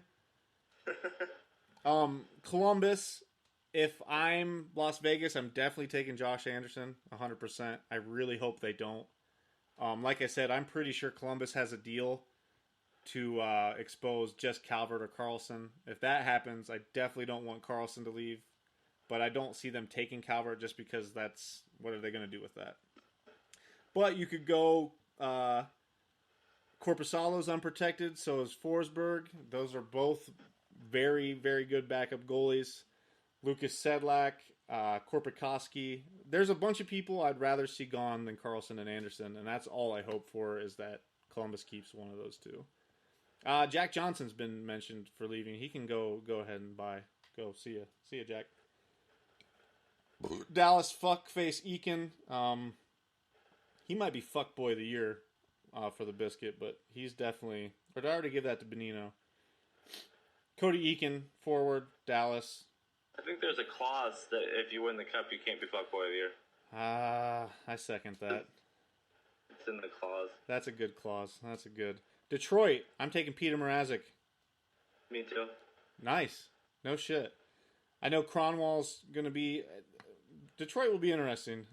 Speaker 1: Columbus, if I'm Las Vegas, I'm definitely taking Josh Anderson, 100%. I really hope they don't. Like I said, I'm pretty sure Columbus has a deal to expose just Calvert or Carlson. If that happens, I definitely don't want Carlson to leave. But I don't see them taking Calvert just because what are they going to do with that? But you could go Korpisalo's unprotected, so is Forsberg. Those are both very, very good backup goalies. Lucas Sedlak, Korpikoski. There's a bunch of people I'd rather see gone than Carlson and Anderson, and that's all I hope for is that Columbus keeps one of those two. Jack Johnson's been mentioned for leaving. He can go ahead and buy. Go, see ya. See ya, Jack. Dallas fuckface Eakin. He might be fuckboy of the year for the biscuit, but he's definitely. Or did I already give that to Benino? Cody Eakin, forward, Dallas.
Speaker 2: I think there's a clause that if you win the cup, you can't be fuckboy of the year.
Speaker 1: I second that.
Speaker 2: It's in the clause.
Speaker 1: That's a good clause. That's a good. Detroit, I'm taking Peter Mrazek.
Speaker 2: Me too.
Speaker 1: Nice. No shit. I know Cronwall's going to be. Detroit will be interesting.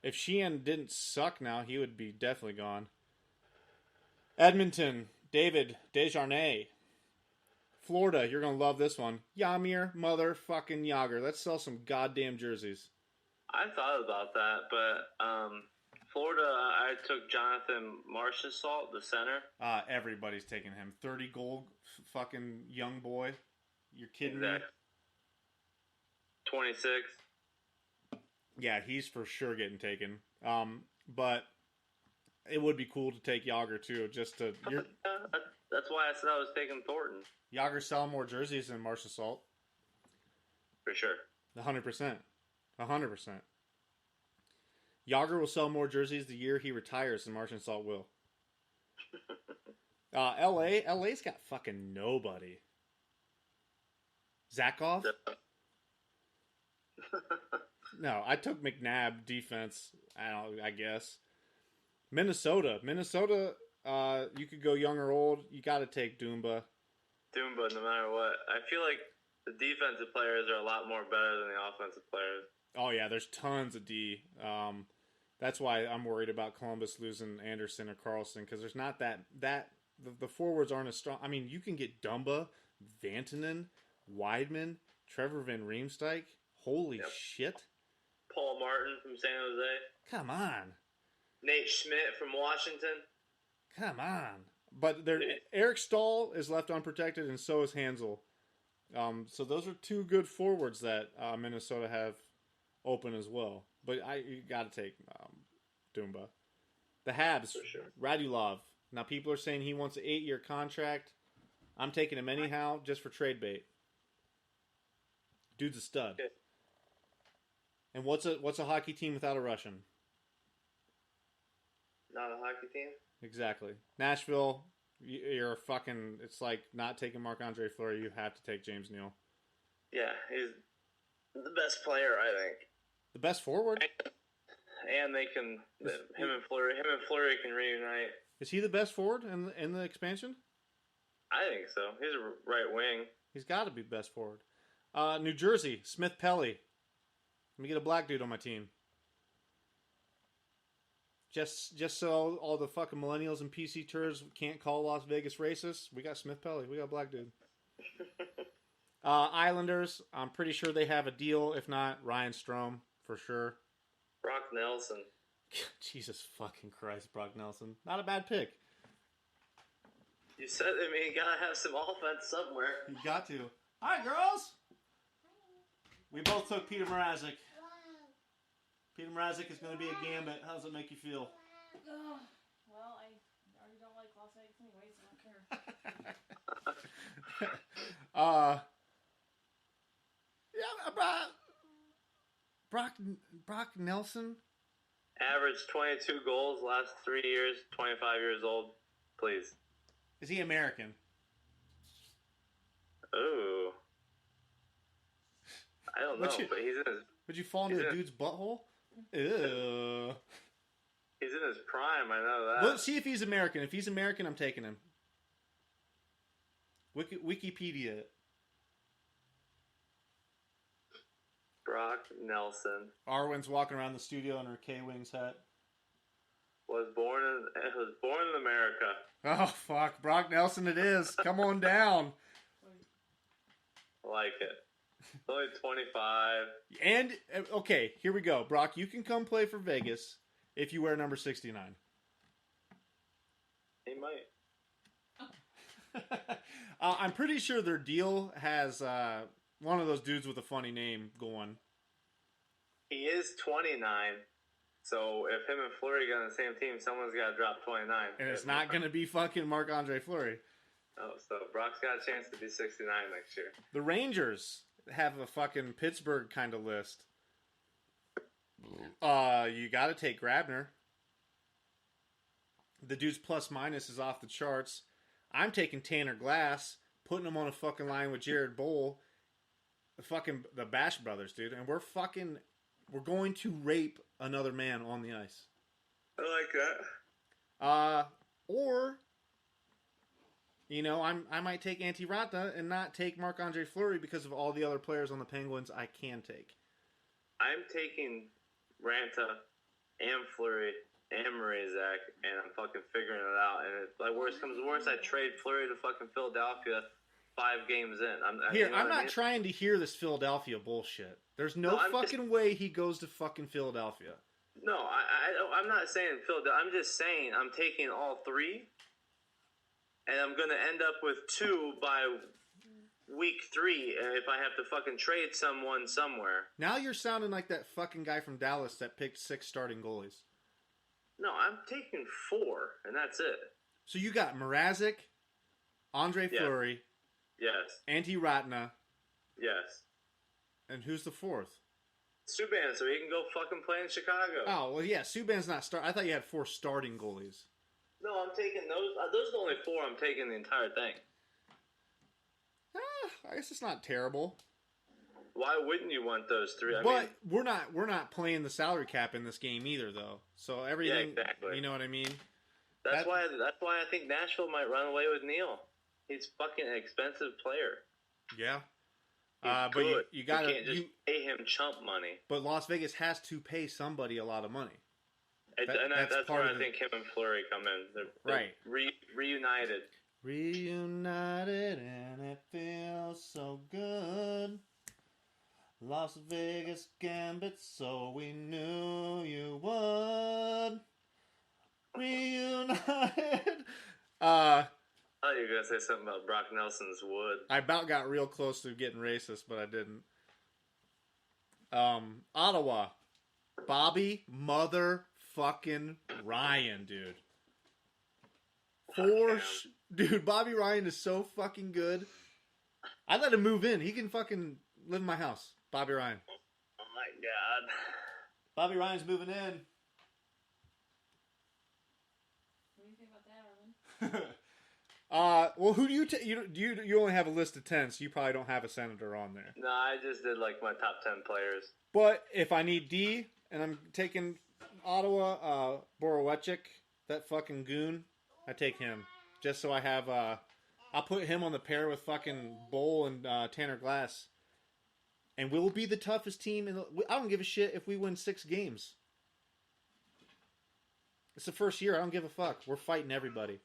Speaker 1: If Sheehan didn't suck now, he would be definitely gone. Edmonton, David Desharnais. Florida, you're going to love this one. Yamir motherfucking Yager. Let's sell some goddamn jerseys.
Speaker 2: I thought about that, but Florida, I took Jonathan Marchessault, the center.
Speaker 1: Everybody's taking him. 30 goal fucking young boy. You're kidding me?
Speaker 2: 26.
Speaker 1: Yeah, he's for sure getting taken. But it would be cool to take Yager too, just to.
Speaker 2: That's why I said I was taking Thornton.
Speaker 1: Yager selling more jerseys than Marchessault.
Speaker 2: For sure.
Speaker 1: 100%. 100%. Yager will sell more jerseys the year he retires than Marchessault will. LA's got fucking nobody. Zakov? No, I took McNabb defense. I guess. Minnesota, you could go young or old. You got to take Dumba.
Speaker 2: Dumba, no matter what. I feel like the defensive players are a lot more better than the offensive players.
Speaker 1: Oh yeah, there's tons of D. That's why I'm worried about Columbus losing Anderson or Carlson because there's not that the forwards aren't as strong. I mean, you can get Dumba, Vatanen, Weidman, Trevor Van Riemsdyk. Holy shit.
Speaker 2: Paul Martin from San Jose.
Speaker 1: Come on.
Speaker 2: Nate Schmidt from Washington.
Speaker 1: Come on. But Eric Stahl is left unprotected, and so is Hansel. So those are two good forwards that Minnesota have open as well. But you got to take Dumba. The Habs, for sure. Radulov. Now people are saying he wants an 8-year contract. I'm taking him anyhow, just for trade bait. Dude's a stud. Okay. And what's a hockey team without a Russian?
Speaker 2: Not a hockey team?
Speaker 1: Exactly. Nashville, you're fucking. It's like not taking Marc-Andre Fleury. You have to take James Neal.
Speaker 2: Yeah, he's the best player, I think.
Speaker 1: The best forward.
Speaker 2: And they can him and Fleury can reunite.
Speaker 1: Is he the best forward in the expansion?
Speaker 2: I think so. He's a right wing.
Speaker 1: He's got to be best forward. New Jersey, Smith Pelly. Let me get a black dude on my team. just so all the fucking millennials and PC turds can't call Las Vegas racist, we got Smith Pelly. We got a black dude. Islanders, I'm pretty sure they have a deal. If not, Ryan Strome, for sure.
Speaker 2: Brock Nelson.
Speaker 1: Jesus fucking Christ, Brock Nelson. Not a bad pick.
Speaker 2: You said, I mean, you gotta have some offense somewhere.
Speaker 1: You got to. Hi, girls! We both took Peter Mrazek. Peter Mrazek is going to be a Gambit. How does it make you feel?
Speaker 3: Well, I already don't like Las Vegas anyway, so I don't care.
Speaker 1: Brock Nelson.
Speaker 2: Averaged 22 goals last 3 years, 25 years old. Please.
Speaker 1: Is he American?
Speaker 2: Ooh. I don't know, but he's in his...
Speaker 1: Would you fall into a dude's butthole? Ew.
Speaker 2: He's in his prime, I know that.
Speaker 1: Let's see if he's American. If he's American, I'm taking him. Wikipedia it.
Speaker 2: Brock Nelson.
Speaker 1: Arwen's walking around the studio in her K-Wings hat.
Speaker 2: Was born in America.
Speaker 1: Oh, fuck. Brock Nelson it is. Come on down.
Speaker 2: I like it. He's only 25.
Speaker 1: And, okay, here we go. Brock, you can come play for Vegas if you wear number 69.
Speaker 2: He might.
Speaker 1: I'm pretty sure their deal has one of those dudes with a funny name going.
Speaker 2: He is 29. So if him and Fleury get on the same team, someone's got to drop 29.
Speaker 1: And it's not going to be fucking Marc-Andre Fleury.
Speaker 2: Oh, so Brock's got a chance to be 69 next year.
Speaker 1: The Rangers have a fucking Pittsburgh kind of list. You got to take Grabner. The dude's plus minus is off the charts. I'm taking Tanner Glass, putting him on a fucking line with Jared Bowl, the Bash Brothers, dude, and we're going to rape another man on the ice.
Speaker 2: I like that.
Speaker 1: Or, you know, I might take Antti Raanta and not take Marc-Andre Fleury because of all the other players on the Penguins I can take.
Speaker 2: I'm taking Raanta and Fleury and Mrazek, and I'm fucking figuring it out. And if like worst comes to worst, I trade Fleury to fucking Philadelphia 5 games in.
Speaker 1: I'm not trying to hear this Philadelphia bullshit. There's no fucking way he goes to fucking Philadelphia.
Speaker 2: No, I'm not saying Philadelphia. I'm just saying I'm taking all 3, and I'm going to end up with 2 by week 3 if I have to fucking trade someone somewhere.
Speaker 1: Now you're sounding like that fucking guy from Dallas that picked 6 starting goalies.
Speaker 2: No, I'm taking 4, and that's it.
Speaker 1: So you got Mrazek, Andre Fleury,
Speaker 2: yes,
Speaker 1: Antti Raanta,
Speaker 2: yes,
Speaker 1: and who's the 4th?
Speaker 2: Subban, so he can go fucking play in Chicago.
Speaker 1: Oh, well, yeah, Subban's not I thought you had 4 starting goalies.
Speaker 2: No, I'm taking those. Those are the only 4 I'm taking the entire thing.
Speaker 1: I guess it's not terrible.
Speaker 2: Why wouldn't you want those 3? I
Speaker 1: mean, we're not playing the salary cap in this game either, though. So everything,
Speaker 2: yeah, exactly.
Speaker 1: You know what I mean?
Speaker 2: That's why I think Nashville might run away with Neil. He's fucking an expensive player.
Speaker 1: Yeah.
Speaker 2: But you
Speaker 1: gotta
Speaker 2: can't just pay him chump money.
Speaker 1: But Las Vegas has to pay somebody a lot of money.
Speaker 2: That's where I think him and Fleury come in. They're reunited.
Speaker 1: Reunited, and it feels so good. Las Vegas Gambits, so we knew you would. Reunited.
Speaker 2: I thought you were going to say something about Brock Nelson's wood.
Speaker 1: I about got real close to getting racist, but I didn't. Ottawa. Bobby motherfucking Ryan, dude. Dude, Bobby Ryan is so fucking good. I'd let him move in. He can fucking live in my house. Bobby Ryan.
Speaker 2: Oh my god.
Speaker 1: Bobby Ryan's moving in.
Speaker 3: What do you think about that, Arlen?
Speaker 1: Well, who do you take? You only have a list of 10, so you probably don't have a senator on there.
Speaker 2: No, I just did like my top 10 players.
Speaker 1: But if I need D, and I'm taking Ottawa, Borowechik, that fucking goon, I take him. Just so I have, I'll put him on the pair with fucking Bowl and Tanner Glass. And we'll be the toughest team. I don't give a shit if we win 6 games. It's the first year. I don't give a fuck. We're fighting everybody.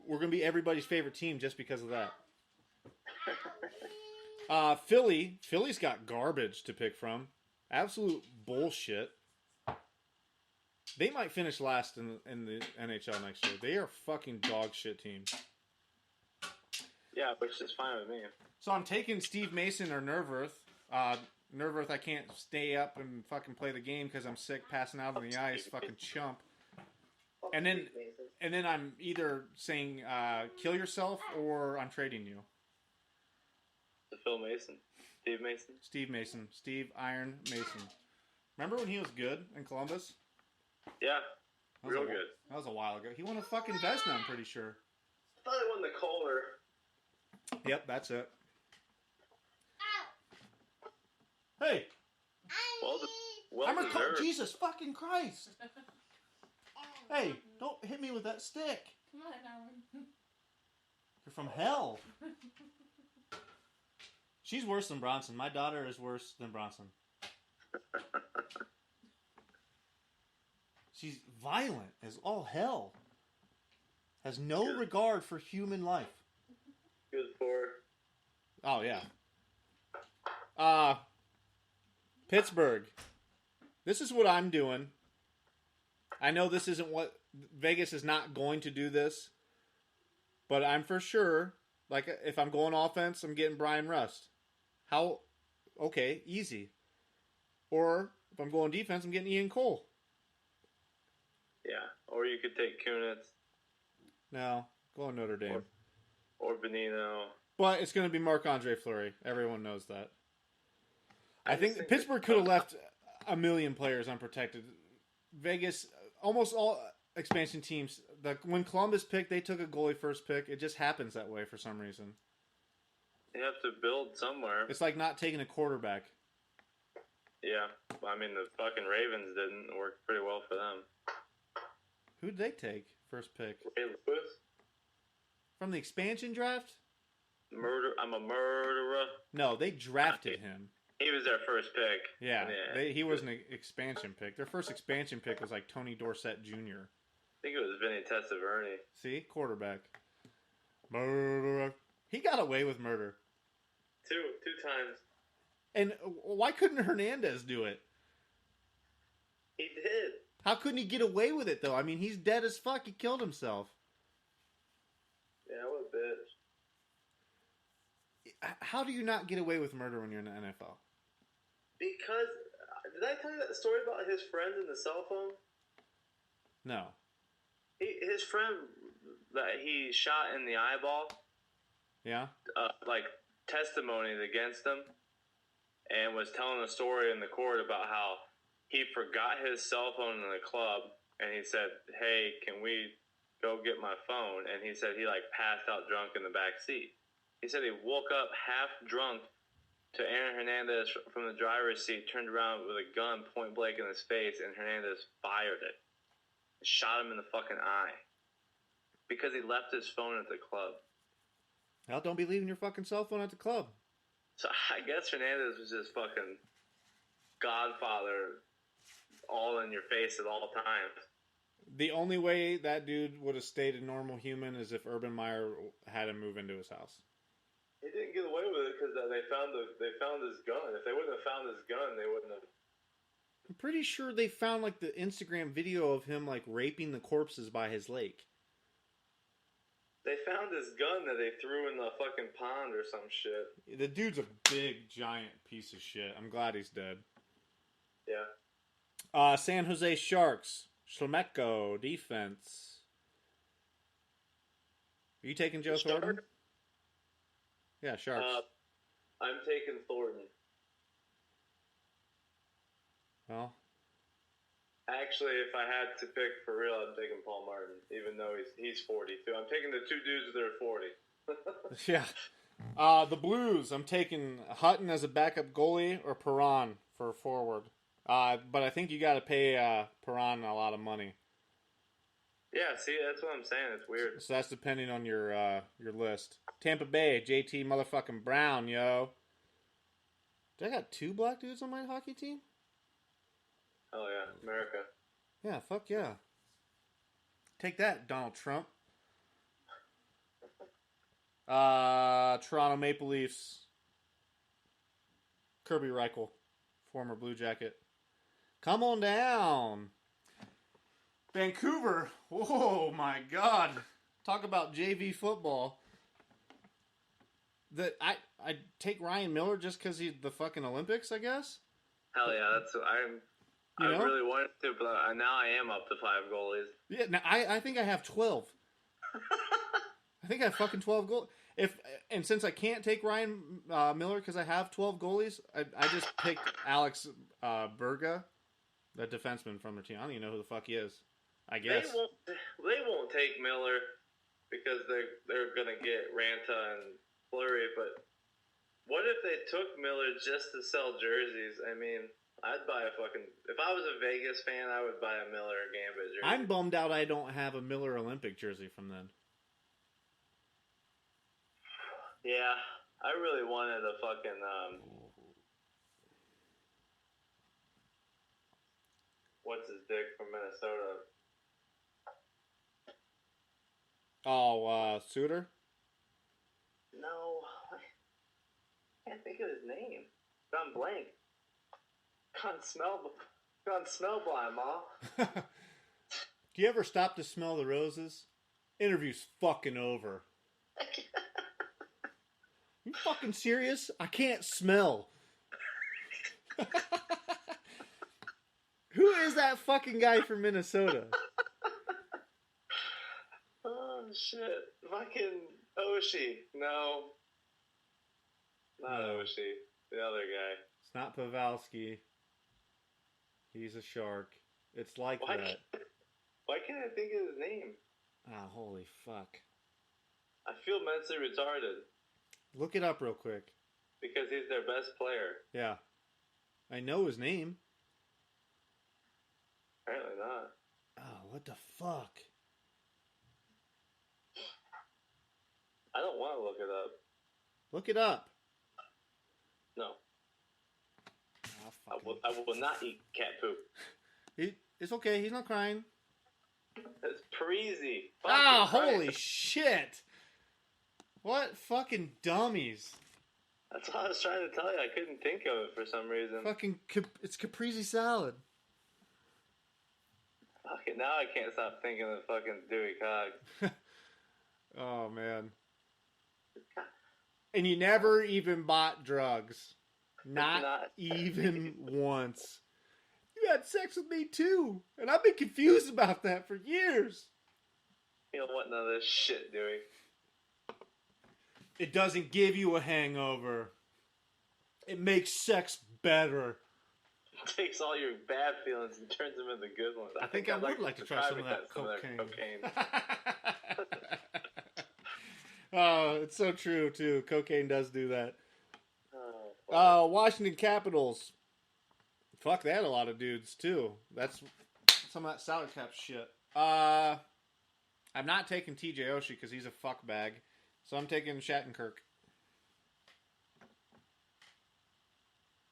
Speaker 1: We're going to be everybody's favorite team just because of that. Philly's got garbage to pick from. Absolute bullshit. They might finish last in the NHL next year. They are a fucking dog shit team.
Speaker 2: Yeah, which is fine with me.
Speaker 1: So I'm taking Steve Mason or Nervirth. Nervirth, I can't stay up and fucking play the game because I'm sick, passing out on the ice, fucking chump. And then I'm either saying kill yourself or I'm trading you.
Speaker 2: The Phil Mason. Steve Mason?
Speaker 1: Steve Mason. Steve Iron Mason. Remember when he was good in Columbus?
Speaker 2: Yeah. Real good.
Speaker 1: That was a while ago. He won a fucking Vezina, I'm pretty sure.
Speaker 2: I thought he won the Calder.
Speaker 1: Yep, that's it. Hey!
Speaker 2: Well deserved.
Speaker 1: Jesus fucking Christ! Hey, don't hit me with that stick.
Speaker 3: Come on, Alan.
Speaker 1: You're from hell. She's worse than Bronson. My daughter is worse than Bronson. She's violent as all hell. Has no regard for human life.
Speaker 2: Good for her.
Speaker 1: Oh, yeah. Pittsburgh. This is what I'm doing. I know this isn't what... Vegas is not going to do this. But I'm for sure... Like, if I'm going offense, I'm getting Brian Rust. How? Okay, easy. Or, if I'm going defense, I'm getting Ian Cole.
Speaker 2: Yeah, or you could take Kunitz.
Speaker 1: No, go on Notre Dame.
Speaker 2: Or Benino.
Speaker 1: But it's going to be Marc-Andre Fleury. Everyone knows that. I think Pittsburgh could have left a million players unprotected. Vegas, almost all expansion teams, when Columbus picked, they took a goalie first pick. It just happens that way for some reason.
Speaker 2: You have to build somewhere.
Speaker 1: It's like not taking a quarterback.
Speaker 2: Yeah. I mean, the fucking Ravens didn't work pretty well for them.
Speaker 1: Who'd they take first pick?
Speaker 2: Ray Lewis?
Speaker 1: From the expansion draft?
Speaker 2: I'm a murderer.
Speaker 1: No, they drafted him.
Speaker 2: He was their first pick.
Speaker 1: Yeah. He was an expansion pick. Their first expansion pick was like Tony Dorsett Jr.
Speaker 2: I think it was Vinny Testaverde.
Speaker 1: See? Quarterback. Murderer. He got away with murder.
Speaker 2: Two times.
Speaker 1: And why couldn't Hernandez do it?
Speaker 2: He did.
Speaker 1: How couldn't he get away with it, though? I mean, he's dead as fuck. He killed himself.
Speaker 2: Yeah, what a bitch.
Speaker 1: How do you not get away with murder when you're in the NFL?
Speaker 2: Because, did I tell you that story about his friend and the cell phone?
Speaker 1: No.
Speaker 2: His friend that he shot in the eyeball.
Speaker 1: Yeah?
Speaker 2: Testimonied against him and was telling a story in the court about how he forgot his cell phone in the club and he said, hey, can we go get my phone? And he said he passed out drunk in the back seat. He said he woke up half drunk to Aaron Hernandez from the driver's seat, turned around with a gun point blank in his face, and Hernandez fired it. Shot him in the fucking eye. Because he left his phone at the club.
Speaker 1: Well, don't be leaving your fucking cell phone at the club.
Speaker 2: So I guess Hernandez was just fucking Godfather all in your face at all times.
Speaker 1: The only way that dude would have stayed a normal human is if Urban Meyer had him move into his house.
Speaker 2: He didn't get away with it because they found his gun. If they wouldn't have found his gun, they wouldn't have.
Speaker 1: I'm pretty sure they found the Instagram video of him raping the corpses by his lake.
Speaker 2: They found his gun that they threw in the fucking pond or some shit.
Speaker 1: The dude's a big, giant piece of shit. I'm glad he's dead.
Speaker 2: Yeah.
Speaker 1: San Jose Sharks. Schlemeko, defense. Are you taking Joe Thornton? Yeah, Sharks.
Speaker 2: I'm taking Thornton.
Speaker 1: Well.
Speaker 2: Actually, if I had to pick for real, I'm taking Paul Martin, even though he's 40 too. I'm taking the two dudes that are 40.
Speaker 1: Yeah. The Blues, I'm taking Hutton as a backup goalie or Perron for forward. But I think you got to pay Perron a lot of money.
Speaker 2: Yeah, see, that's what I'm saying. It's weird.
Speaker 1: So that's depending on your list. Tampa Bay, JT motherfucking Brown, yo. Did I got two black dudes on my hockey team?
Speaker 2: Oh, yeah. America.
Speaker 1: Yeah, fuck yeah. Take that, Donald Trump. Toronto Maple Leafs. Kirby Reichel, former Blue Jacket. Come on down. Vancouver. Oh my God. Talk about JV football. I take Ryan Miller just because he's the fucking Olympics, I guess.
Speaker 2: Hell yeah, I really wanted to, but now I am up to 5 goalies.
Speaker 1: Yeah, now I think I have 12. I think I have fucking 12 goals. And since I can't take Ryan Miller because I have 12 goalies, I just picked Alex Berga, the defenseman from their team. I don't even know who the fuck he is. I guess
Speaker 2: they won't take Miller because they're gonna get Ranta and Fleury. But what if they took Miller just to sell jerseys? I mean, I'd buy a fucking. If I was a Vegas fan, I would buy a Miller Gambit jersey.
Speaker 1: I'm bummed out I don't have a Miller Olympic jersey from then.
Speaker 2: Yeah, I really wanted a fucking. What's his dick from Minnesota?
Speaker 1: Oh, Suter?
Speaker 2: No, I can't think of his name. Gone blank. Gone smell blind, Ma.
Speaker 1: Do you ever stop to smell the roses? Interview's fucking over. You fucking serious? I can't smell. Who is that fucking guy from Minnesota?
Speaker 2: Oh, shit. Fucking Oshie. No. Not Oshie. The other guy.
Speaker 1: It's not Pavelski. He's a shark. It's like that.
Speaker 2: Why can't I think of his name?
Speaker 1: Ah, holy fuck.
Speaker 2: I feel mentally retarded.
Speaker 1: Look it up real quick.
Speaker 2: Because he's their best player.
Speaker 1: Yeah. I know his name.
Speaker 2: Apparently not.
Speaker 1: Oh, what the fuck?
Speaker 2: I don't want to look it up.
Speaker 1: Look it up.
Speaker 2: No.
Speaker 1: Oh,
Speaker 2: I will not eat cat poop.
Speaker 1: It's okay. He's not crying.
Speaker 2: It's Parisi.
Speaker 1: Ah, holy shit. What fucking dummies.
Speaker 2: That's what I was trying to tell you. I couldn't think of it for some reason.
Speaker 1: Fucking, it's caprese salad.
Speaker 2: Okay, now I can't stop thinking of fucking Dewey Cox.
Speaker 1: Oh, man. And you never even bought drugs. Not even once. You had sex with me, too. And I've been confused about that for years.
Speaker 2: You don't want none of this shit, Dewey.
Speaker 1: It doesn't give you a hangover. It makes sex better.
Speaker 2: It takes all your bad feelings and turns them into good ones.
Speaker 1: I think I would like to try some of that cocaine. Oh, it's so true, too. Cocaine does do that. Washington Capitals. Fuck, they had a lot of dudes, too. That's some of that salary cap shit. I'm not taking TJ Oshie because he's a fuck bag. So I'm taking Shattenkirk.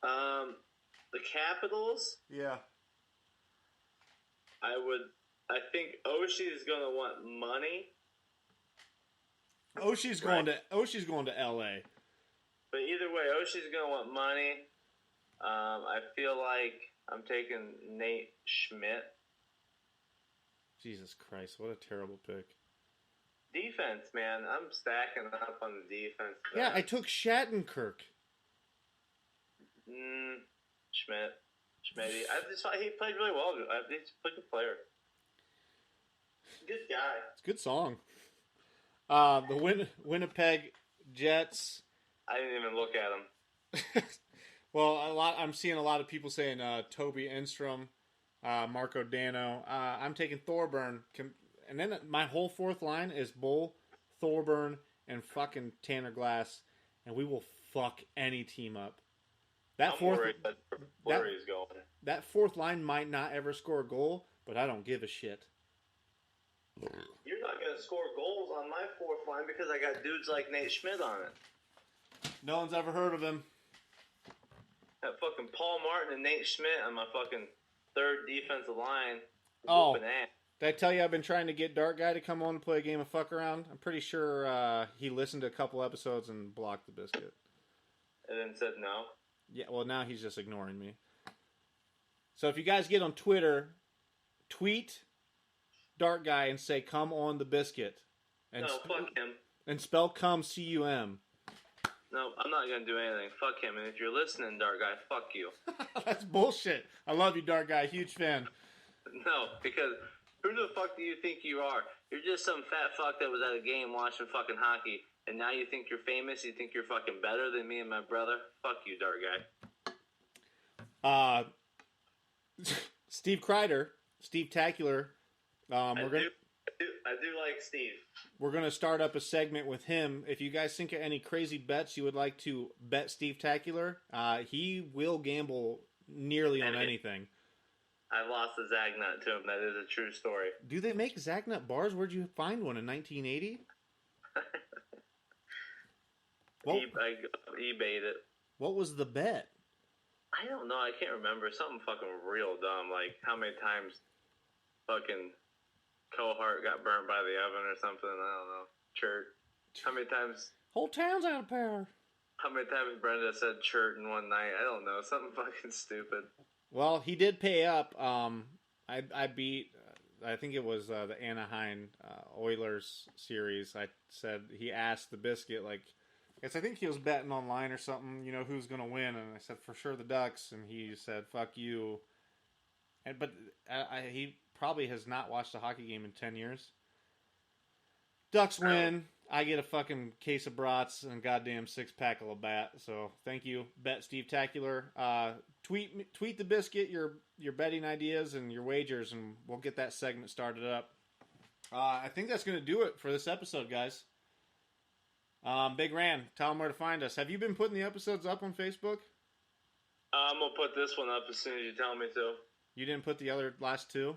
Speaker 2: The Capitals?
Speaker 1: Yeah.
Speaker 2: I think Oshie is going to want money.
Speaker 1: Oshie's going to LA.
Speaker 2: But either way, Oshie's going to want money. I feel like I'm taking Nate Schmidt.
Speaker 1: Jesus Christ, what a terrible pick.
Speaker 2: Defense, man. I'm stacking up on the defense.
Speaker 1: Yeah, I took Shattenkirk.
Speaker 2: Schmidt. I just thought he played really well. He's a good player. Good guy.
Speaker 1: It's a good song. The Winnipeg Jets.
Speaker 2: I didn't even look at him.
Speaker 1: Well, I'm seeing a lot of people saying Toby Enstrom, Marco Dano. I'm taking Thorburn. And then my whole fourth line is Bull, Thorburn, and fucking Tanner Glass. And we will fuck any team up. That
Speaker 2: worried that Fleury's going.
Speaker 1: That fourth line might not ever score a goal, but I don't give a shit.
Speaker 2: You're not going to score goals on my fourth line because I got dudes like Nate Schmidt on it.
Speaker 1: No one's ever heard of him.
Speaker 2: That fucking Paul Martin and Nate Schmidt on my fucking third defensive line.
Speaker 1: Oh,
Speaker 2: Whooping ass.
Speaker 1: did I tell you I've been trying to get Dark Guy to come on and play a game of fuck around? I'm pretty sure he listened to a couple episodes and blocked the biscuit.
Speaker 2: And then said no.
Speaker 1: Yeah, well, now he's just ignoring me. So if you guys get on Twitter, tweet Dark Guy and say, come on the biscuit. And
Speaker 2: No, fuck him.
Speaker 1: And spell cum, C-U-M.
Speaker 2: No, I'm not going to do anything. Fuck him. And if you're listening, Dark Guy, fuck you.
Speaker 1: That's bullshit. I love you, Dark Guy. Huge fan.
Speaker 2: No, because who the fuck do you think you are? You're just some fat fuck that was at a game watching fucking hockey, and now you think you're famous? You think you're fucking better than me and my brother? Fuck you, Dark Guy.
Speaker 1: Steve Kreider, Steve Tacular.
Speaker 2: I do like Steve.
Speaker 1: We're going to start up a segment with him. If you guys think of any crazy bets you would like to bet Steve Tacular, he will gamble nearly on anything.
Speaker 2: I lost a Zagnut to him. That is a true story.
Speaker 1: Do they make Zagnut bars? Where'd you find one in 1980?
Speaker 2: I eBayed it.
Speaker 1: What was the bet?
Speaker 2: I don't know. I can't remember. Something fucking real dumb. Like how many times fucking Cohart got burned by the oven or something. I don't know. Chert. How many times?
Speaker 1: Whole town's out of power.
Speaker 2: How many times Brenda said chert in one night? I don't know. Something fucking stupid.
Speaker 1: Well, he did pay up. I beat. I think it was the Anaheim Oilers series. I said he asked the biscuit like, I think he was betting online or something. You know who's going to win? And I said for sure the Ducks, and he said fuck you. But he probably has not watched a hockey game in 10 years. Ducks win. I get a fucking case of brats and goddamn 6-pack of Labatt. So thank you, Bet Steve Tacular. Tweet the biscuit your betting ideas and your wagers, and we'll get that segment started up. I think that's going to do it for this episode, guys. Big Ran, tell them where to find us. Have you been putting the episodes up on Facebook?
Speaker 2: I'm gonna put this one up as soon as you tell me to.
Speaker 1: You didn't put the last two?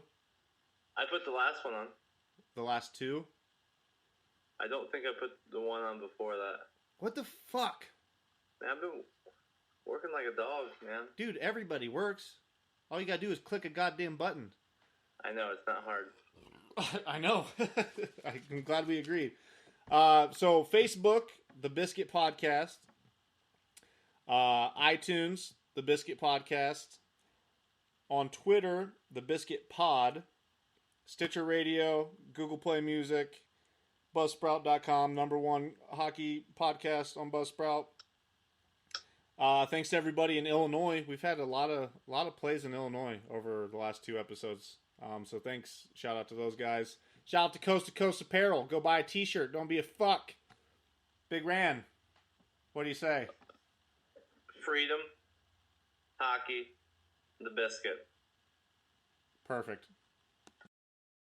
Speaker 2: I put the last one on.
Speaker 1: The last two?
Speaker 2: I don't think I put the one on before that.
Speaker 1: What the fuck?
Speaker 2: Man, I've been working like a dog, man.
Speaker 1: Dude, everybody works. All you gotta do is click a goddamn button.
Speaker 2: I know, it's not hard.
Speaker 1: I know. I'm glad we agreed. So Facebook, The Biscuit Podcast. iTunes, The Biscuit Podcast. On Twitter, The Biscuit Pod. Stitcher Radio, Google Play Music, Buzzsprout.com, #1 hockey podcast on Buzzsprout. Thanks to everybody in Illinois. We've had a lot of plays in Illinois over the last 2 episodes. So thanks. Shout out to those guys. Shout out to Coast Apparel. Go buy a t-shirt. Don't be a fuck. Big Ran, what do you say?
Speaker 2: Freedom, hockey, the biscuit.
Speaker 1: Perfect.